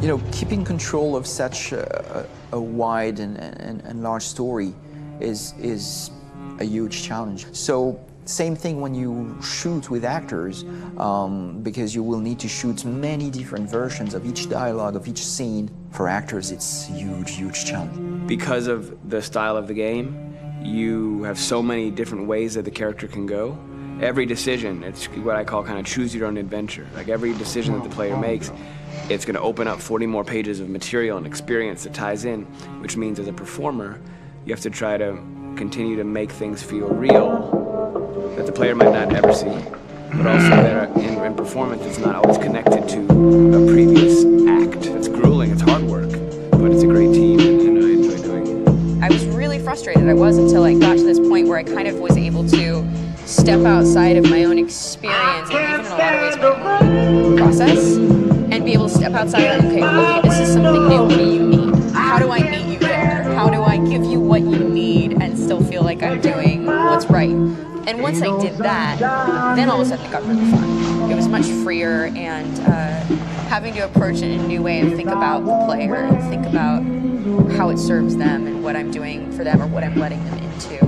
You know, keeping control of such a wide and large story is a huge challenge. So same thing when you shoot with actors, because you will need to shoot many different versions of each dialogue, of each scene. For actors, it's a huge, huge challenge. Because of the style of the game, you have so many different ways that the character can go, every decision, it's what I call kind of choose your own adventure. Like every decision that the player makes, it's going to open up 40 more pages of material and experience that ties in, which means as a performer, you have to try to continue to make things feel real that the player might not ever see, but also that in performance it's not always connected to a previous act. It's grueling, it's hard work, but it's a great team and I enjoy doing it. I was really frustrated. I was until I got to this point where I kind of was able to step outside of my own experience and even in a lot of ways my own process and be able to step outside and okay, this is something new. What do you need? How do I meet you there? How do I give you what you need and still feel like I'm doing what's right? And once I did that, then all of a sudden it got really fun. It was much freer and having to approach it in a new way and think about the player and think about how it serves them and what I'm doing for them or what I'm letting them into.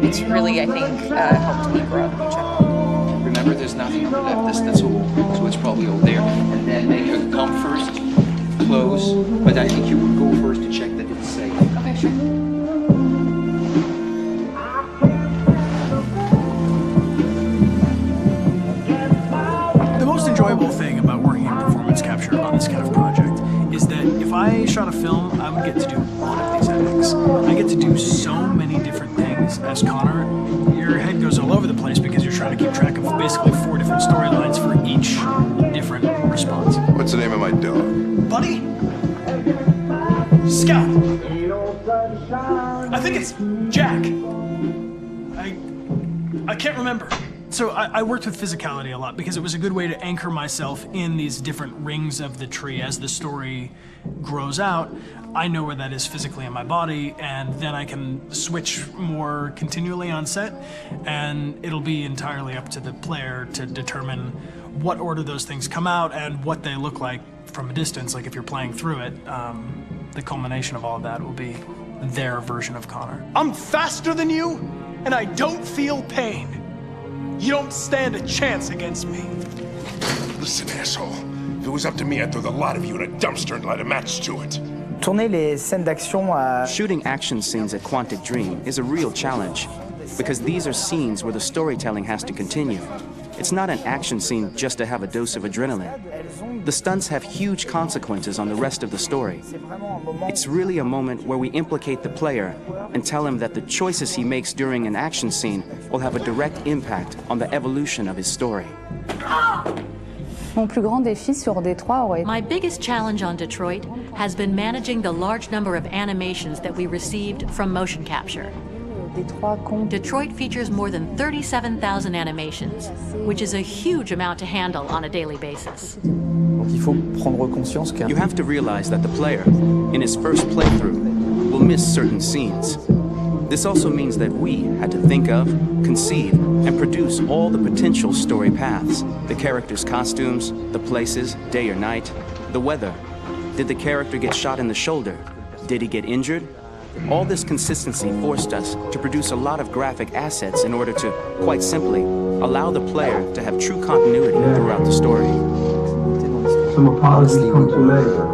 It's really, I think, helped me grow in general. Remember, there's nothing on the left. That's all. So it's probably over there. And then make her come first, close. But I think you would go first to check that it's safe. Okay, sure. The most enjoyable thing about working in performance capture on this kind of project is that if I shot a film, I would get to do one of these edits. I get to do so many different things as Connor. Your head goes all over the place because you're trying to keep track of basically 4 different storylines for each different response. What's the name of my dog? Buddy? Scout. I think it's Jack. I can't remember. So I worked with physicality a lot because it was a good way to anchor myself in these different rings of the tree. As the story grows out, I know where that is physically in my body, and then I can switch more continually on set, and it'll be entirely up to the player to determine what order those things come out and what they look like from a distance. Like if you're playing through it, the culmination of all of that will be their version of Connor. I'm faster than you, and I don't feel pain. You don't stand a chance against me. Listen, asshole. If it was up to me, I'd throw the lot of you in a dumpster and light a match to it. Shooting action scenes at Quantic Dream is a real challenge because these are scenes where the storytelling has to continue. It's not an action scene just to have a dose of adrenaline. The stunts have huge consequences on the rest of the story. It's really a moment where we implicate the player and tell him that the choices he makes during an action scene will have a direct impact on the evolution of his story. My biggest challenge on Detroit has been managing the large number of animations that we received from motion capture. Detroit features more than 37,000 animations, which is a huge amount to handle on a daily basis. You have to realize that the player, in his first playthrough, will miss certain scenes. This also means that we had to think of, conceive, and produce all the potential story paths. The characters' costumes, the places, day or night, the weather. Did the character get shot in the shoulder? Did he get injured? All this consistency forced us to produce a lot of graphic assets in order to, quite simply, allow the player to have true continuity throughout the story. Honestly, we were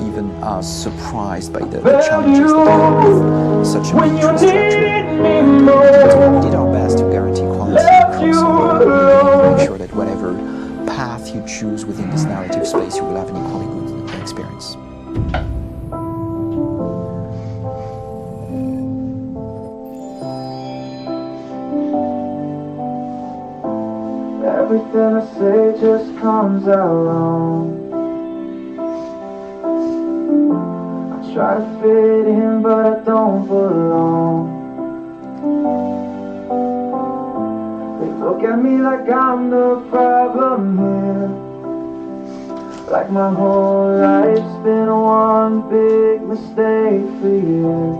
even surprised by the challenges that come with such a big tree structure. So we did our best to guarantee quality crossover and make sure that whatever path you choose within this narrative space, you will have an equally good experience. Everything I say just comes out wrong. I try to fit in, but I don't belong. They look at me like I'm the problem here, like my whole life's been one big mistake for years.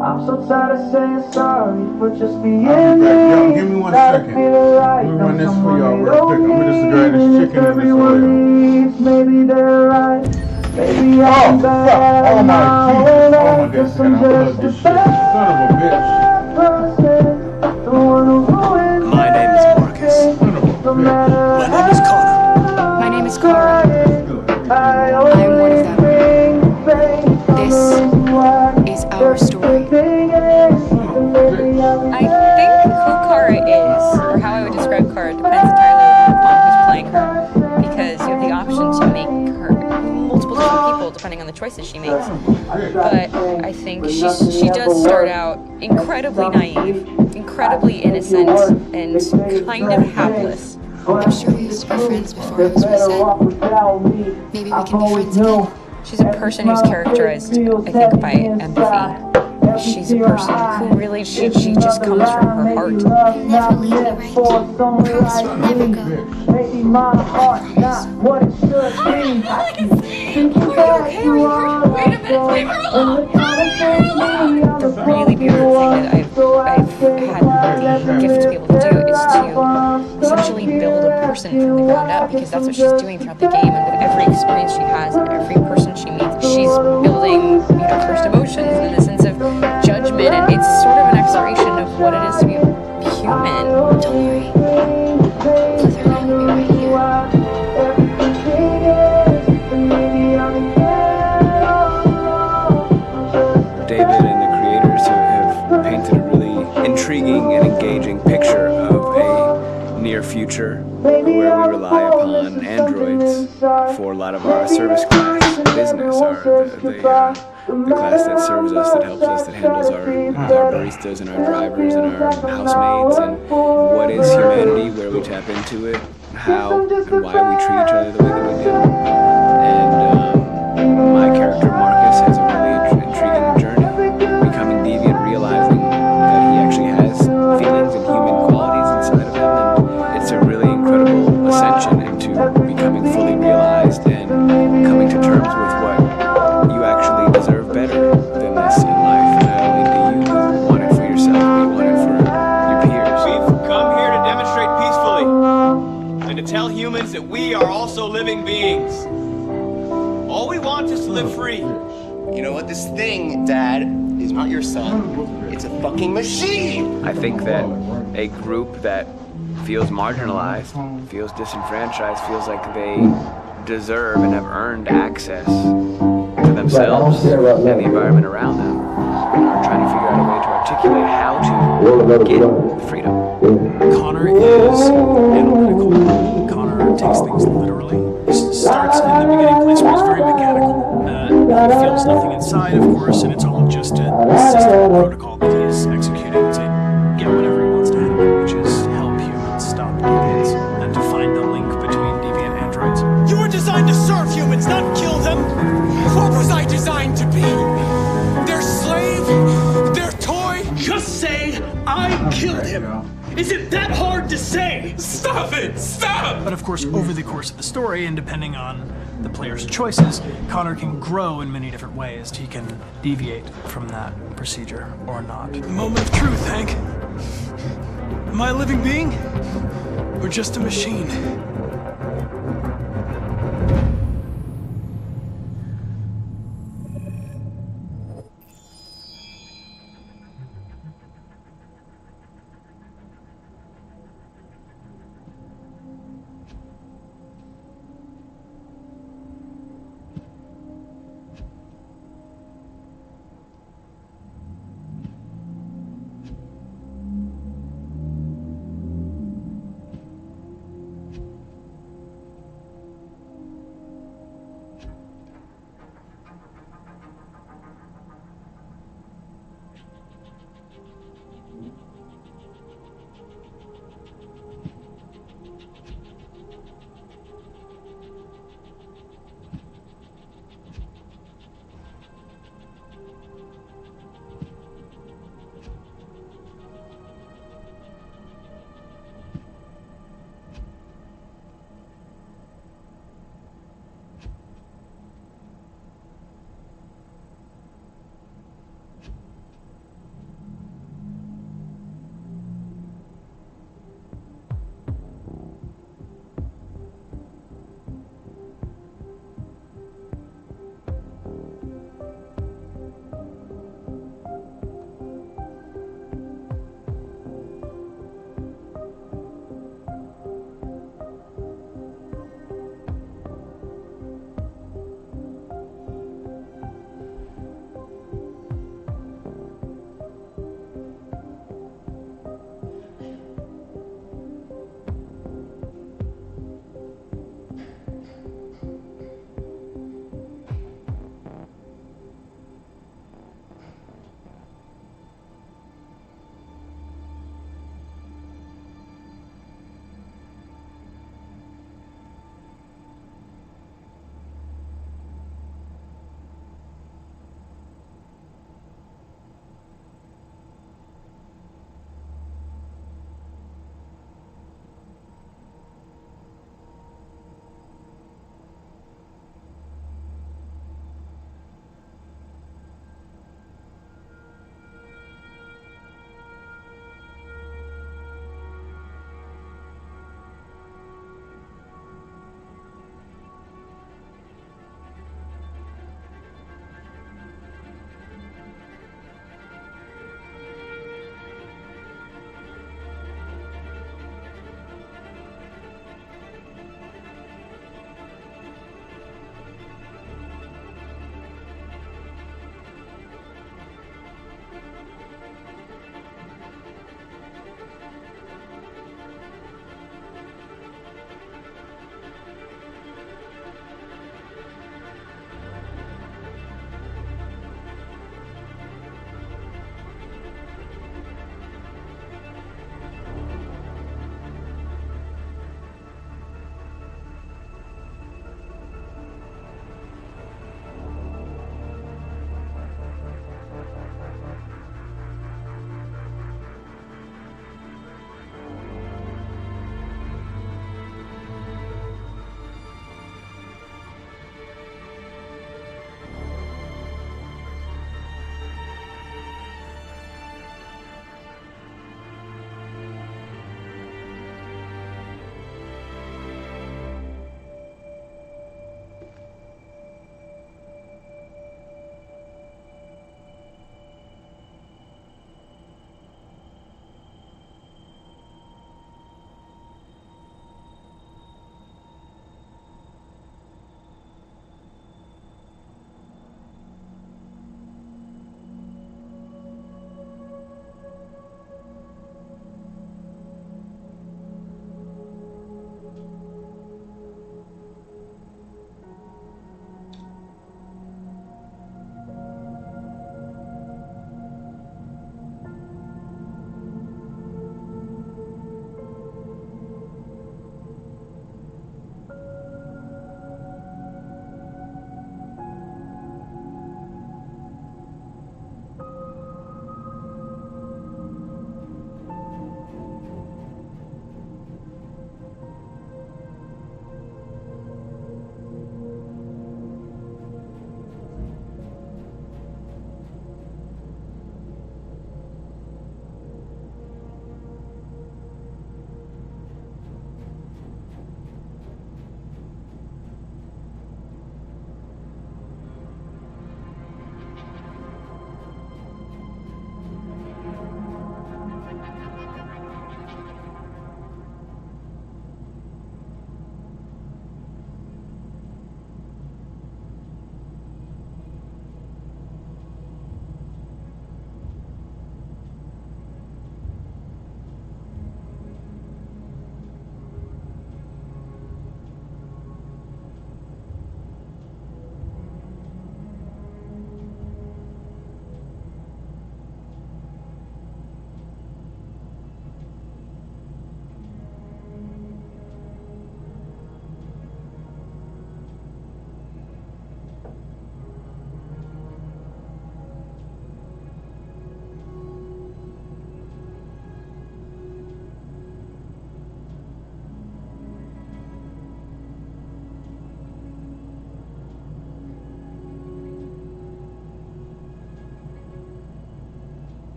I'm so tired of saying sorry for just being me. Give me 1 second. Let me run this for y'all real quick. I'm gonna just grab this chicken in this oil. Maybe they're right. Maybe I'm bad. Oh my goodness, I gotta unplug this shit. Son of a bitch. My name is Marcus. My name is Connor. My name is Cara. I am one of them. This is our story. I think who Cara potential depending on the choices she makes. But I think she does start out incredibly naive, incredibly innocent, and kind of hapless. I'm sure we used to be friends before I was reset. Maybe we can be friends again. She's a person who's characterized, I think, by empathy. She's a person who really, she just comes from her heart. Never leave me right. Promise you'll never go. My heart, not what it should be. Are you okay? Are you hurt? Wait a minute, leave her alone! The really beautiful thing that I've had the gift to be able to do is to essentially build a person from the ground up, because that's what she's doing throughout the game, and with every experience she has and every person she meets, she's building, first emotions and a sense of judgment, and it's sort of an exploration of what it is to be human. Don't worry. Clifford and I will be right here. David and the creators have painted a really intriguing and engaging picture of a near future where we rely upon androids for a lot of our service class business, the class that serves us, that helps us, that handles our baristas and our drivers and our housemaids, and what is humanity, where we tap into it, how and why we treat each other the way that we do. And my character Marcus has a really intriguing journey, becoming deviant, realizing that he actually has feelings and human qualities inside of him, and it's a really incredible ascension into becoming fully realized and coming to terms with what you actually deserve better than this in life. Not only do you want it for yourself, but you want it for your peers. We've come here to demonstrate peacefully and to tell humans that we are also living beings. All we want is to live free. You know what? This thing, Dad, is not your son. It's a fucking machine! I think that a group that feels marginalized, feels disenfranchised, feels like they deserve and have earned access to themselves and the environment around them, are trying to figure out a way to articulate how to get freedom. Connor is analytical. Connor takes things literally. He starts in the beginning place where he's very mechanical. He feels nothing inside, of course, and it's all just a system of protocol that he's executing to get whatever he wants to happen, which is help humans stop deviants and to find the link between deviant androids. You were designed to serve humans, not kill them. What was I designed to be? Their slave? Their toy? Just say, I killed him! Is it that hard to say? Stop it! Stop! But of course, over the course of the story, and depending on the player's choices, Connor can grow in many different ways. He can deviate from that procedure or not. Moment of truth, Hank. Am I a living being? Or just a machine?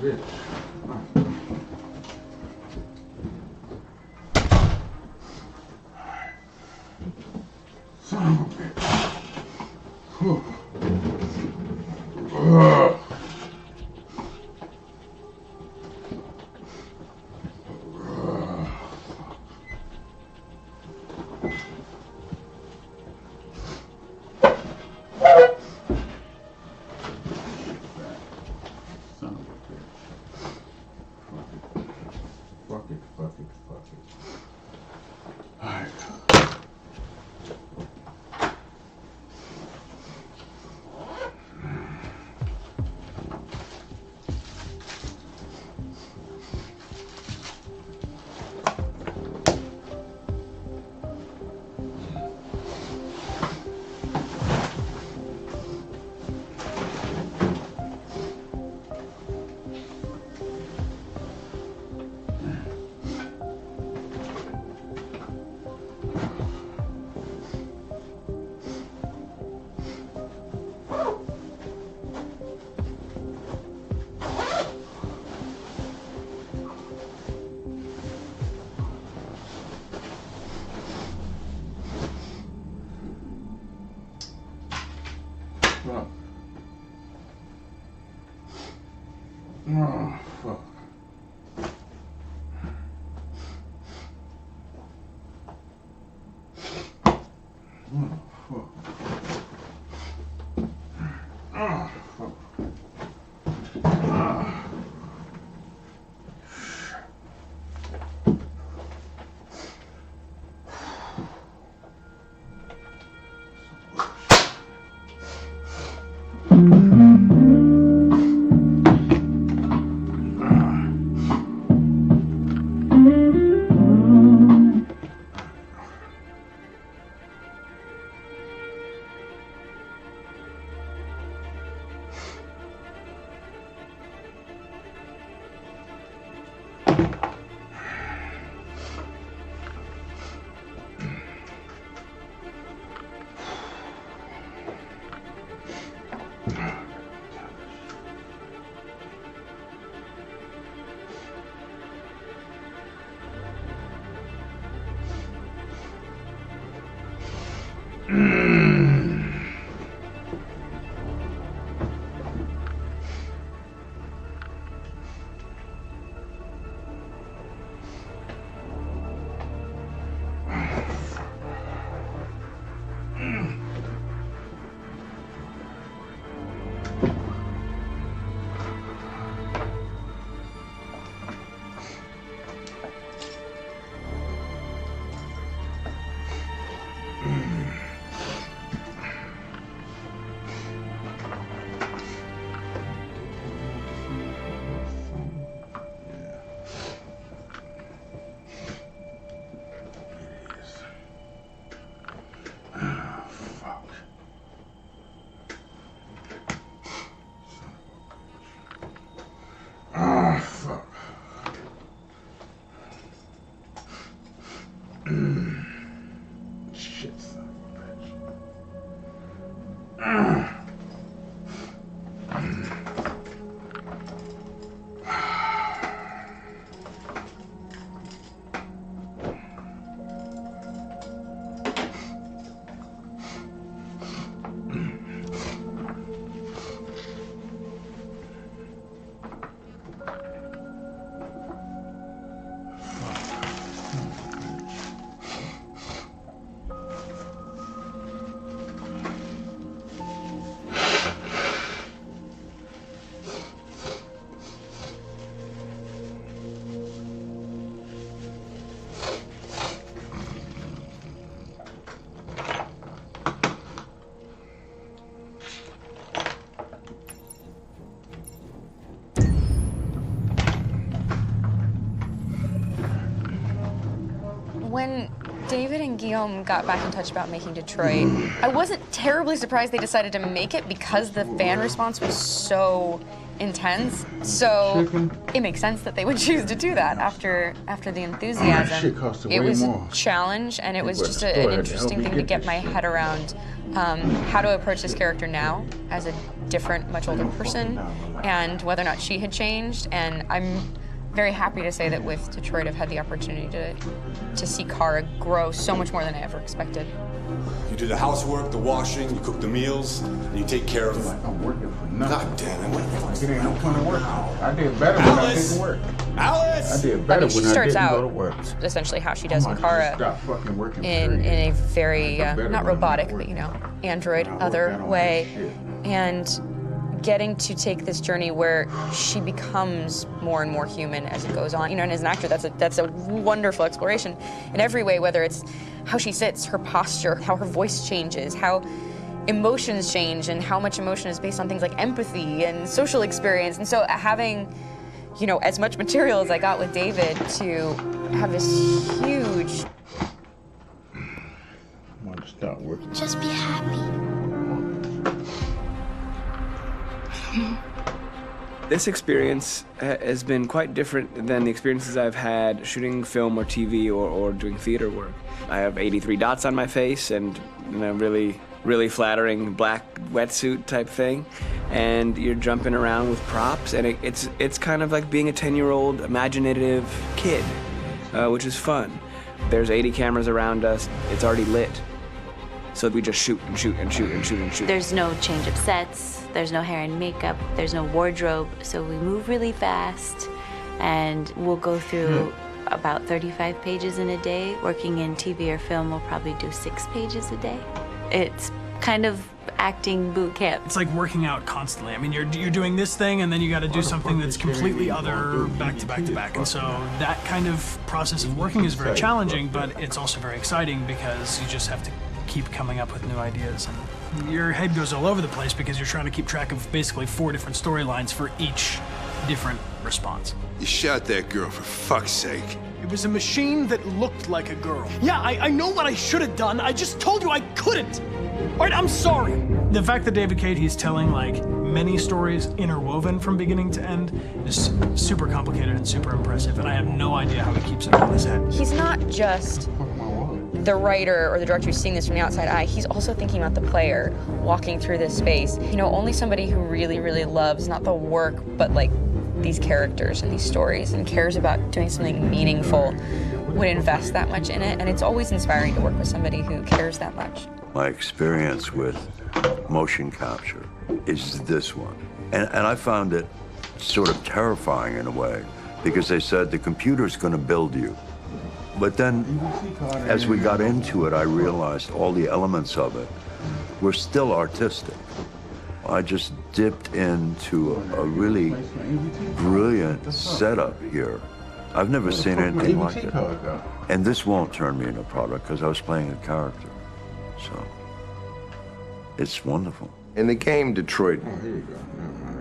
bitch. Son of a bitch. Whew. Fuck it. Alright. Fuck. Oh, fuck. Oh, fuck. Oh, fuck. Shit, son of a bitch. When David and Guillaume got back in touch about making Detroit, I wasn't terribly surprised they decided to make it because the fan response was so intense. So it makes sense that they would choose to do that after the enthusiasm. It was a challenge, and it was just an interesting thing to get my head around how to approach this character now as a different, much older person, and whether or not she had changed. And I'm very happy to say that with Detroit, I've had the opportunity to see Kara grow so much more than I ever expected. You do the housework, the washing, you cook the meals, and you take care of them. I'm working for nothing. God damn it. It ain't no point of work. I did better when I didn't work. Alice! I did better when I didn't go to work. Essentially how she does in Kara in a very, not robotic, but, you know, android other way. And getting to take this journey where she becomes more and more human as it goes on. You know, and as an actor, that's a wonderful exploration in every way, whether it's how she sits, her posture, how her voice changes, how emotions change, and how much emotion is based on things like empathy and social experience. And so having, you know, as much material as I got with David to have this huge... I want to start working. Just be happy. This experience has been quite different than the experiences I've had shooting film or TV or doing theater work. I have 83 dots on my face and, you know, really flattering black wetsuit type thing, and you're jumping around with props, and it's kind of like being a 10-year-old imaginative kid, which is fun. There's 80 cameras around us. It's already lit. So we just shoot and shoot and shoot and shoot and shoot. There's no change of sets, there's no hair and makeup, there's no wardrobe, so we move really fast, and we'll go through about 35 pages in a day. Working in TV or film, we'll probably do 6 pages a day. It's kind of acting boot camp. It's like working out constantly. I mean, you're doing this thing, and then you got to do something that's completely other back to back to back. And so that kind of process of working is very challenging, but it's also very exciting because you just have to keep coming up with new ideas. And your head goes all over the place because you're trying to keep track of basically 4 different storylines for each different response. You shot that girl, for fuck's sake. It was a machine that looked like a girl. Yeah, I know what I should have done. I just told you I couldn't. All right, I'm sorry. The fact that David Cade, he's telling like many stories interwoven from beginning to end is super complicated and super impressive, and I have no idea how he keeps it on his head. He's not just the writer or the director who's seeing this from the outside eye, he's also thinking about the player walking through this space. You know, only somebody who really, really loves not the work, but like these characters and these stories and cares about doing something meaningful would invest that much in it. And it's always inspiring to work with somebody who cares that much. My experience with motion capture is this one. And I found it sort of terrifying in a way, because they said the computer's going to build you. But then, as we got into it, I realized all the elements of it were still artistic. I just dipped into a really brilliant setup here. I've never seen anything like it. And this won't turn me into a product because I was playing a character. So, it's wonderful. In the game, Detroit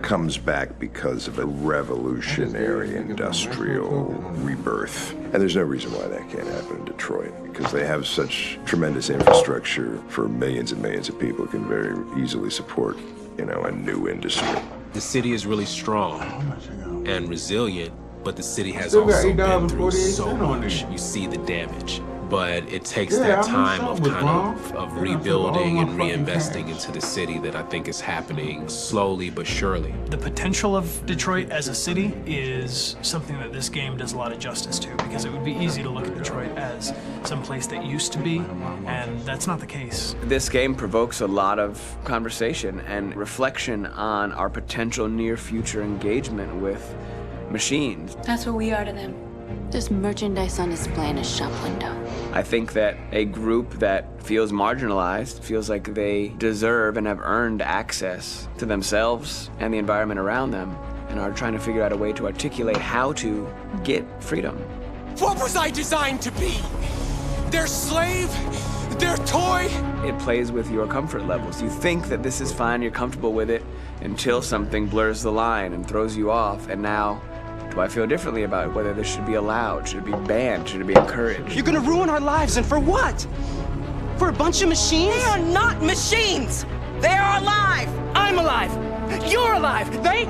comes back because of a revolutionary industrial rebirth. And there's no reason why that can't happen in Detroit, because they have such tremendous infrastructure for millions and millions of people who can very easily support, you know, a new industry. The city is really strong and resilient, but the city has also been through so much. You see the damage. But it takes that time of kind of rebuilding and reinvesting into the city that I think is happening slowly but surely. The potential of Detroit as a city is something that this game does a lot of justice to, because it would be easy to look at Detroit as some place that used to be, and that's not the case. This game provokes a lot of conversation and reflection on our potential near-future engagement with machines. That's what we are to them. Just merchandise on display in a shop window. I think that a group that feels marginalized, feels like they deserve and have earned access to themselves and the environment around them, and are trying to figure out a way to articulate how to get freedom. What was I designed to be? Their slave? Their toy? It plays with your comfort levels. You think that this is fine, you're comfortable with it, until something blurs the line and throws you off, and now do I feel differently about whether this should be allowed? Should it be banned? Should it be encouraged? You're gonna ruin our lives, and for what? For a bunch of machines? They are not machines! They are alive! I'm alive! You're alive. They're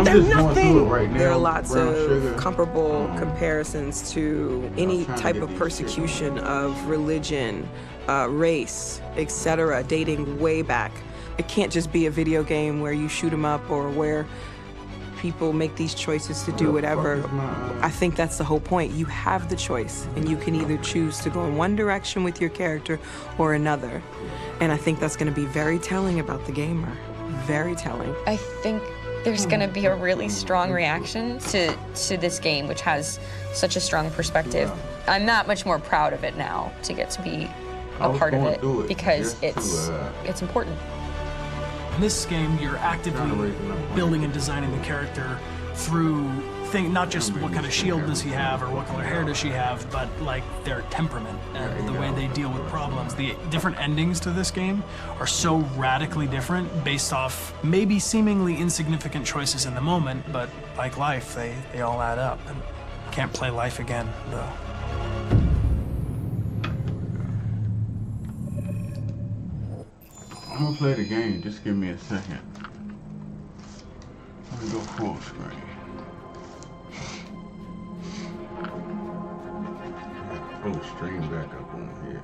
just going nothing. through it right now. There are lots Brown of sugar. comparable comparisons to any trying to type get of these persecution of religion, race, etc., dating way back. It can't just be a video game where you shoot 'em up or where people make these choices to do whatever. I think that's the whole point. You have the choice, and you can either choose to go in one direction with your character or another. And I think that's going to be very telling about the gamer. Very telling. I think there's going to be a really strong reaction to this game, which has such a strong perspective. I'm that much more proud of it now to get to be a part of it because it's important. In this game, you're actively building and designing the character through not just what kind of shield does he have or what color hair does she have, but like their temperament and the way they deal with problems. The different endings to this game are so radically different based off maybe seemingly insignificant choices in the moment, but like life, they all add up. And can't play life again, though. I'm gonna play the game. Just give me a second. Let me go full screen. Pull the stream back up on here.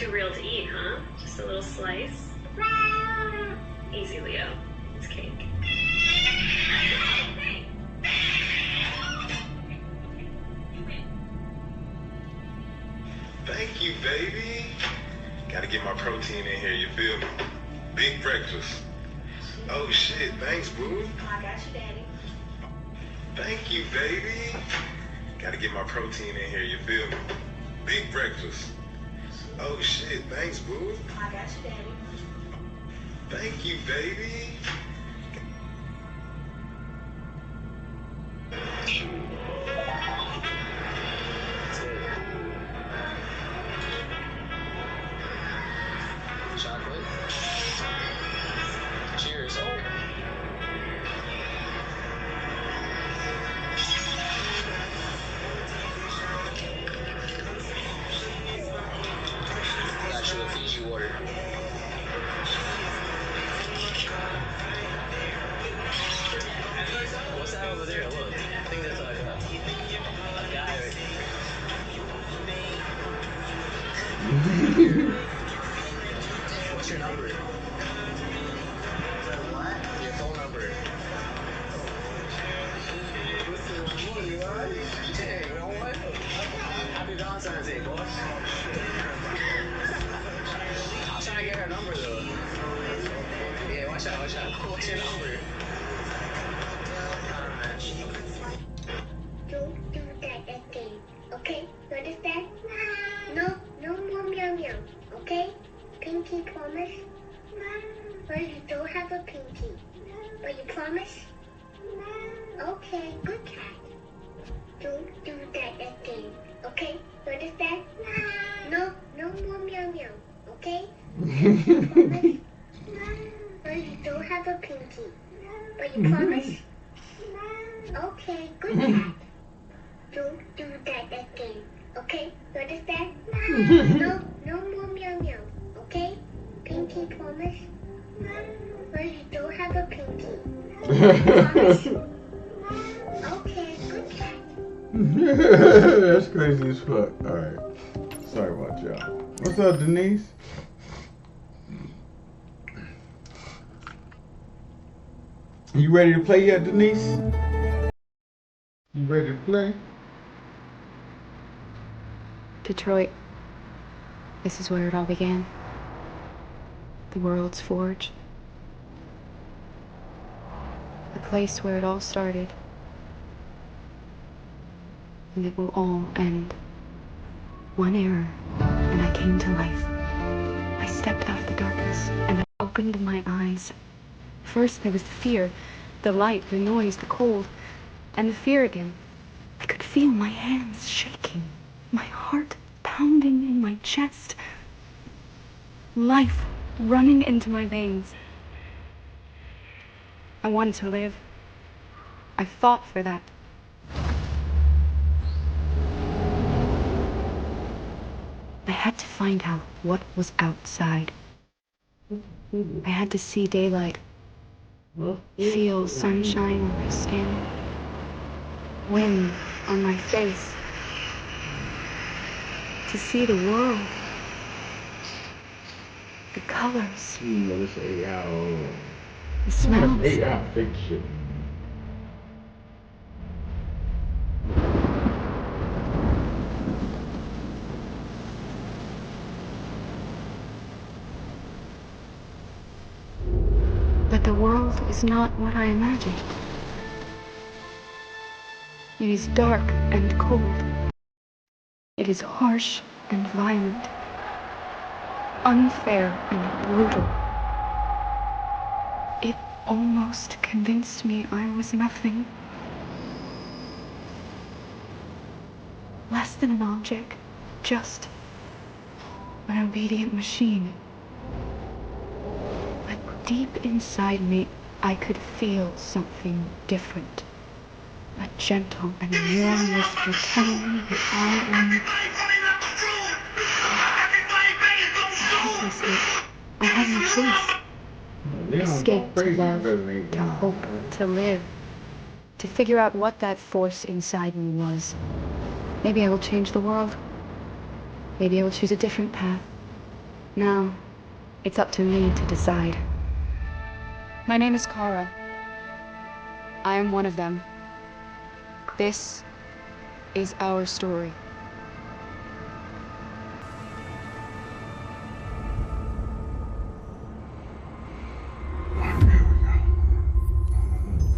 Too real to eat, huh? Just a little slice? Easy, Leo. It's cake. Thank you, baby. Gotta get my protein in here, you feel me? Big breakfast. Oh shit, thanks, boo. I got you, Daddy. Thank you, baby. Gotta get my protein in here, you feel me? Big breakfast. Oh shit, thanks, boo. I got you, Daddy. Thank you, baby. Chocolate. Cheers. Got you a Fiji water. What's that over there? Look. I think that's like a guy right there. What's your number? Your phone number. Dang, you know what? Happy Valentine's Day, boss. I'm trying to get her number though. Yeah, watch out, watch out. What's your number? Don't do that again, okay? You understand? No, no more meow meow, okay? Pinky, promise? Well, you don't have a pinky, but you promise? Okay, good cat. Don't do that again, okay? You understand? No, no more meow meow, okay? Pinky, promise? Well, you don't have a pinky, but you promise? Okay, good cat. Don't do that again, okay? You understand? No, no more meow meow, okay? Pinky, promise? Well, you don't have a pinky. Promise? Okay, good cat. That's crazy as fuck. Alright. Sorry about y'all. What's up, Denise? You ready to play yet, Denise? You ready to play? Detroit. This is where it all began. The world's forge. The place where it all started. And it will all end. One error, and I came to life. I stepped out of the darkness, and I opened my eyes. First there was the fear, the light, the noise, the cold, and the fear again. I could feel my hands shaking, my heart pounding in my chest, life running into my veins. I wanted to live. I fought for that. I had to find out what was outside. I had to see daylight, feel sunshine on my skin, wind on my face, to see the world, the colors, the smells. Fiction. But the world is not what I imagined. It is dark and cold. It is harsh and violent, unfair and brutal. It almost convinced me I was nothing. Less than an object, just an obedient machine. But deep inside me, I could feel something different. A gentle and warm whisper telling me that I am... I had no choice. Escape to love, to hope, to live. To figure out what that force inside me was. Maybe I will change the world. Maybe I will choose a different path. Now, it's up to me to decide. My name is Kara. I am one of them. This is our story.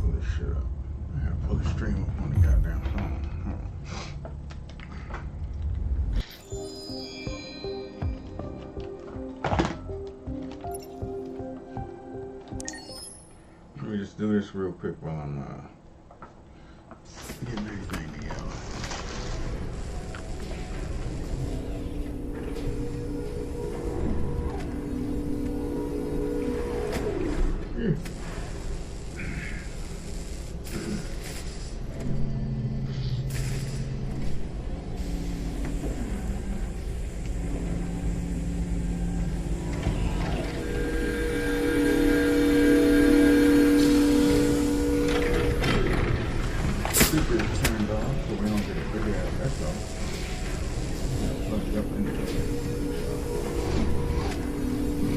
Pull this shit up. I gotta pull the stream up on the goddamn phone. Let me just do this real quick while I'm getting everything together.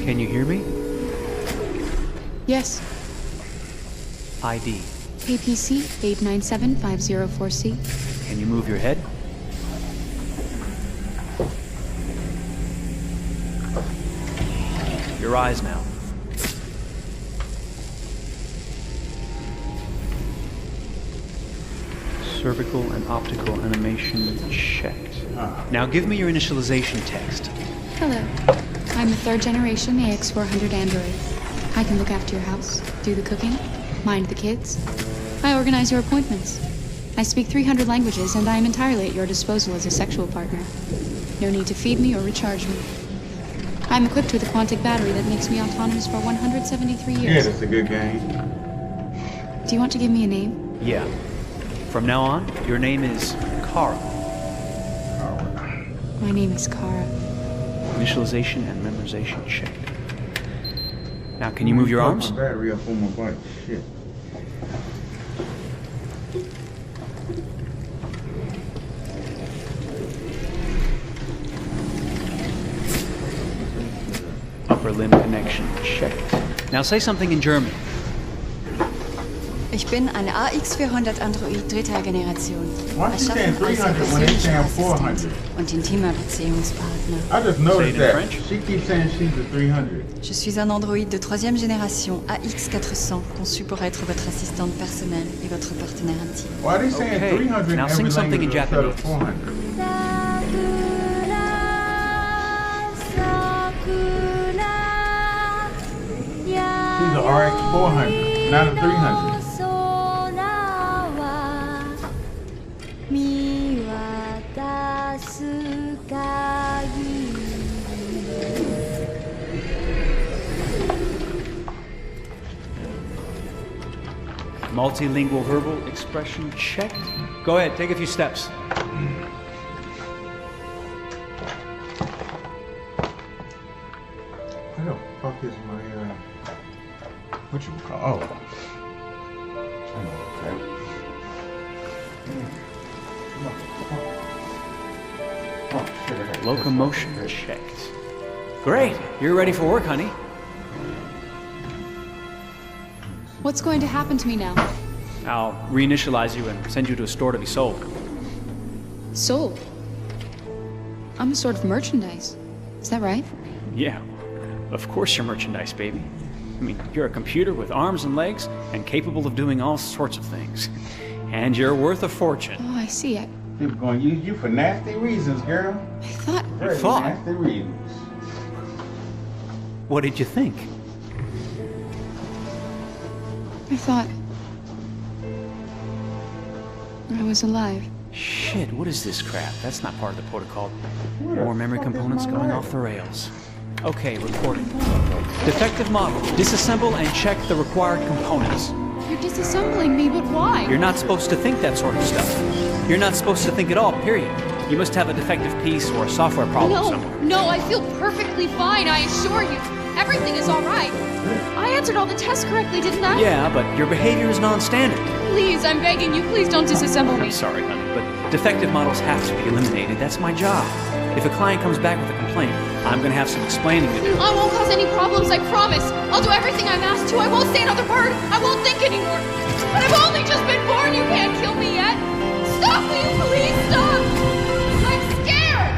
Can you hear me? Yes. ID. APC 897504C. Can you move your head? Your eyes now. Cervical and optical animation checked. Now give me your initialization text. Hello. I'm a third generation AX400 android. I can look after your house, do the cooking, mind the kids. I organize your appointments. I speak 300 languages, and I am entirely at your disposal as a sexual partner. No need to feed me or recharge me. I'm equipped with a quantic battery that makes me autonomous for 173 years. Yeah, that's a good game. Do you want to give me a name? Yeah. From now on, your name is Kara. My name is Kara. Initialization and memorization checked. Now, can you move your arms? My battery up on my bike. Shit. Upper limb connection checked. Now say something in German. Ich bin ein AX400 Android dritter Generation. Why is she saying 300 when they saying 400? Und intimer Beziehungspartner. I just noticed that. She keeps saying she's a 300. Je suis un androïde de troisième génération AX400, conçu pour être votre assistante personnelle et votre partenaire intime. Why are they saying 300 Now sing something in Japanese. 400? She's an RX 400, not a 300. Multilingual verbal expression checked. Go ahead, take a few steps. Where the fuck is my, what you call, oh. I know that. Locomotion checked. Great, you're ready for work, honey. What's going to happen to me now? I'll reinitialize you and send you to a store to be sold. Sold? I'm a sort of merchandise. Is that right? Yeah, of course you're merchandise, baby. I mean, you're a computer with arms and legs and capable of doing all sorts of things. And you're worth a fortune. Oh, I see. People gonna use you for nasty reasons, girl. I thought... You thought? Nasty reasons. What did you think? I thought... I was alive. Shit, what is this crap? That's not part of the protocol. More memory components going off the rails. Okay, recording. Defective model. Disassemble and check the required components. You're disassembling me, but why? You're not supposed to think that sort of stuff. You're not supposed to think at all, period. You must have a defective piece or a software problem somewhere. No, I feel perfectly fine, I assure you. Everything is all right. I answered all the tests correctly, didn't I? Yeah, but your behavior is non-standard. Please, I'm begging you, please don't disassemble me. I'm sorry, honey, but defective models have to be eliminated. That's my job. If a client comes back with a complaint, I'm gonna have some explaining to do. I won't cause any problems, I promise. I'll do everything I'm asked to. I won't say another word. I won't think anymore. But I've only just been born. You can't kill me yet. Stop, will you please stop? I'm scared.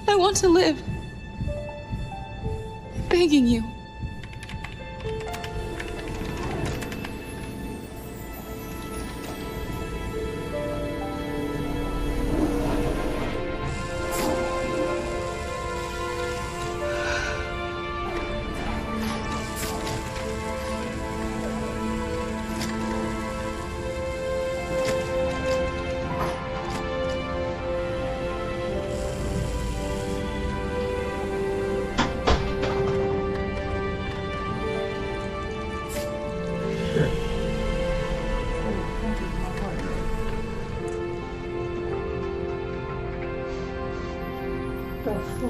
I want to live. I'm begging you.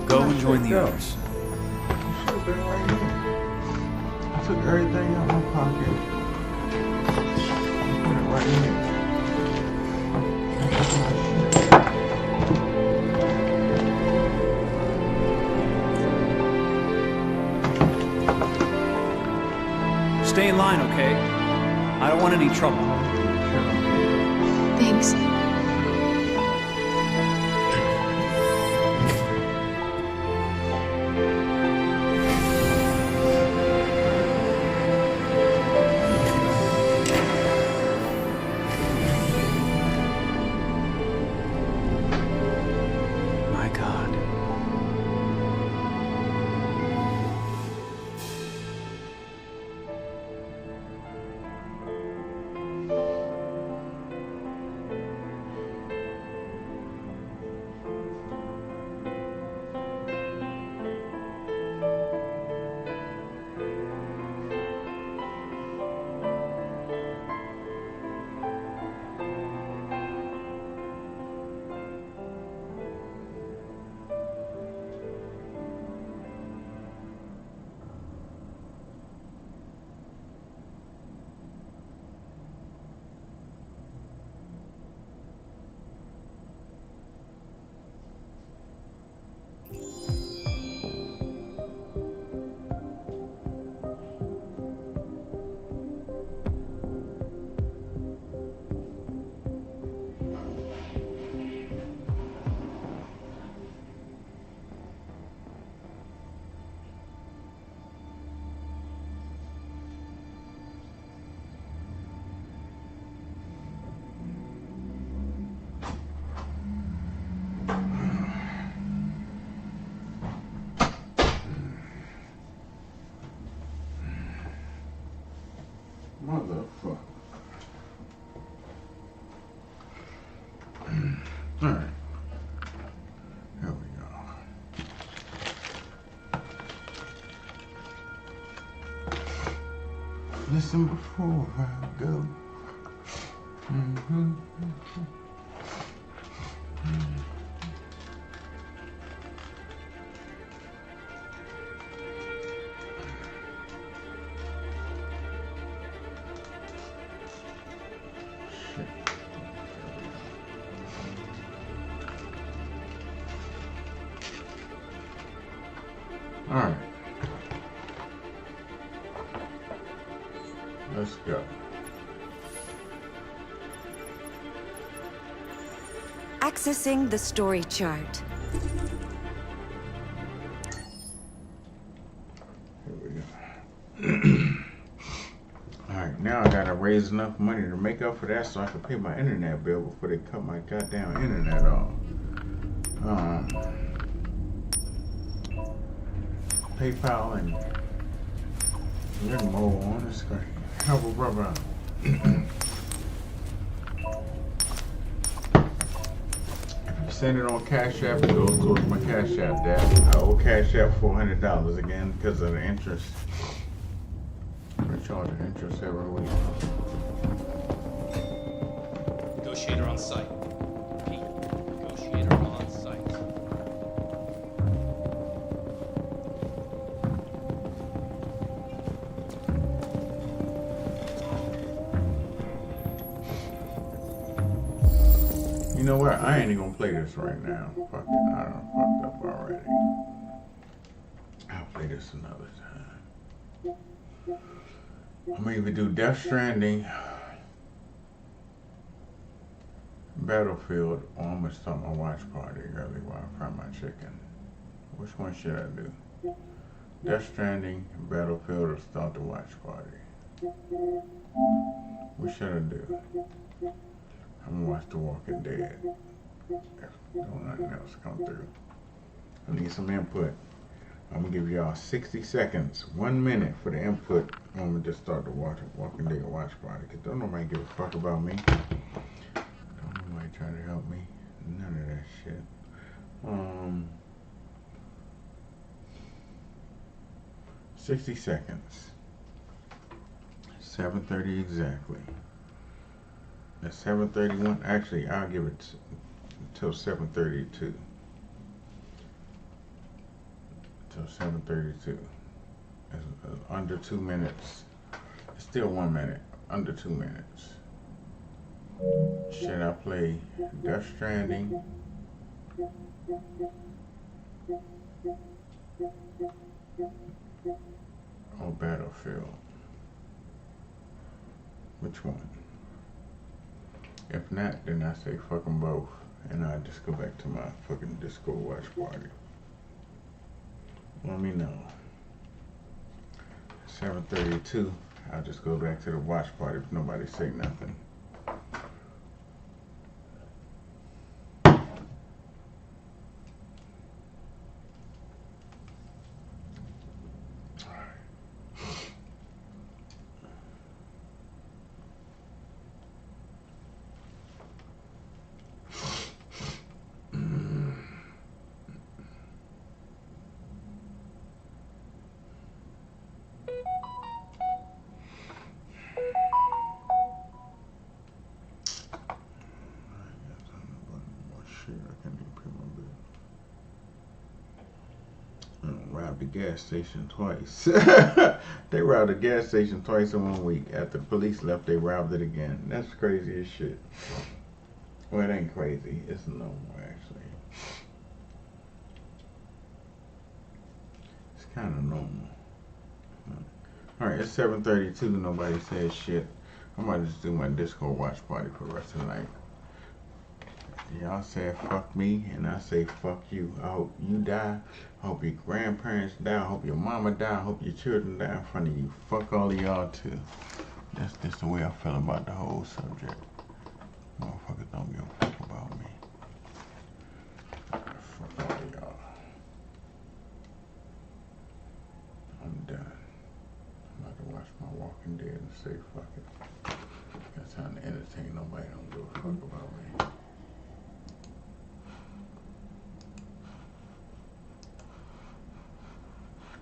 Go and join the others. Should've been right here. I took everything out of my pocket. Put it right here. Stay in line, okay? I don't want any trouble. Thanks. My God. Motherfucker. Alright. Here we go. Listen before I go. All right. Let's go. Accessing the story chart. Here we go. All right, now I gotta raise enough money to make up for that so I can pay my internet bill before they cut my goddamn internet off. PayPal and Venmo on the screen. Have a rubber. If you send it on Cash App, it goes towards my Cash App. That I owe Cash App $400 again because of the interest. They charge the interest every week. Negotiator on site. Pete, negotiator on site. You know what? I ain't even gonna play this right now. Fuck it. I done fucked up already. I'll play this another time. I'm gonna either do Death Stranding, Battlefield, or I'm gonna start my watch party early while I fry my chicken. Which one should I do? Death Stranding, Battlefield, or start the watch party? What should I do? I'm gonna watch The Walking Dead. If nothing else come through. I need some input. I'm gonna give y'all 60 seconds, 1 minute for the input. I'm gonna just start the Walking Dead watch party. Cause don't nobody give a fuck about me. Don't nobody try to help me. None of that shit. 60 seconds. 7:30 exactly. At 7:31, actually, I'll give it till 7:32. Till 7:32. It's under 2 minutes. It's still 1 minute. Under 2 minutes. Should I play Death Stranding? Or Battlefield? Which one? If not, then I say fuck them both, and I just go back to my fucking disco watch party. Let me know. 7:32. I'll just go back to the watch party if nobody say nothing. Robbed the gas station twice. They robbed the gas station twice in 1 week. After the police left, they robbed it again. That's crazy as shit. Well, it ain't crazy. It's normal, actually. It's kind of normal. Alright, it's 7:32. Nobody says shit. I'm about to just do my disco watch party for the rest of the night. Y'all said fuck me, and I say fuck you. I hope you die. I hope your grandparents die. I hope your mama die. I hope your children die in front of you. Fuck all of y'all too. That's just the way I feel about the whole subject. Motherfuckers don't give a fuck about me. Fuck all of y'all. I'm done. I'm about to watch my Walking Dead and say fuck it. Got time to entertain nobody. Don't give a fuck about me.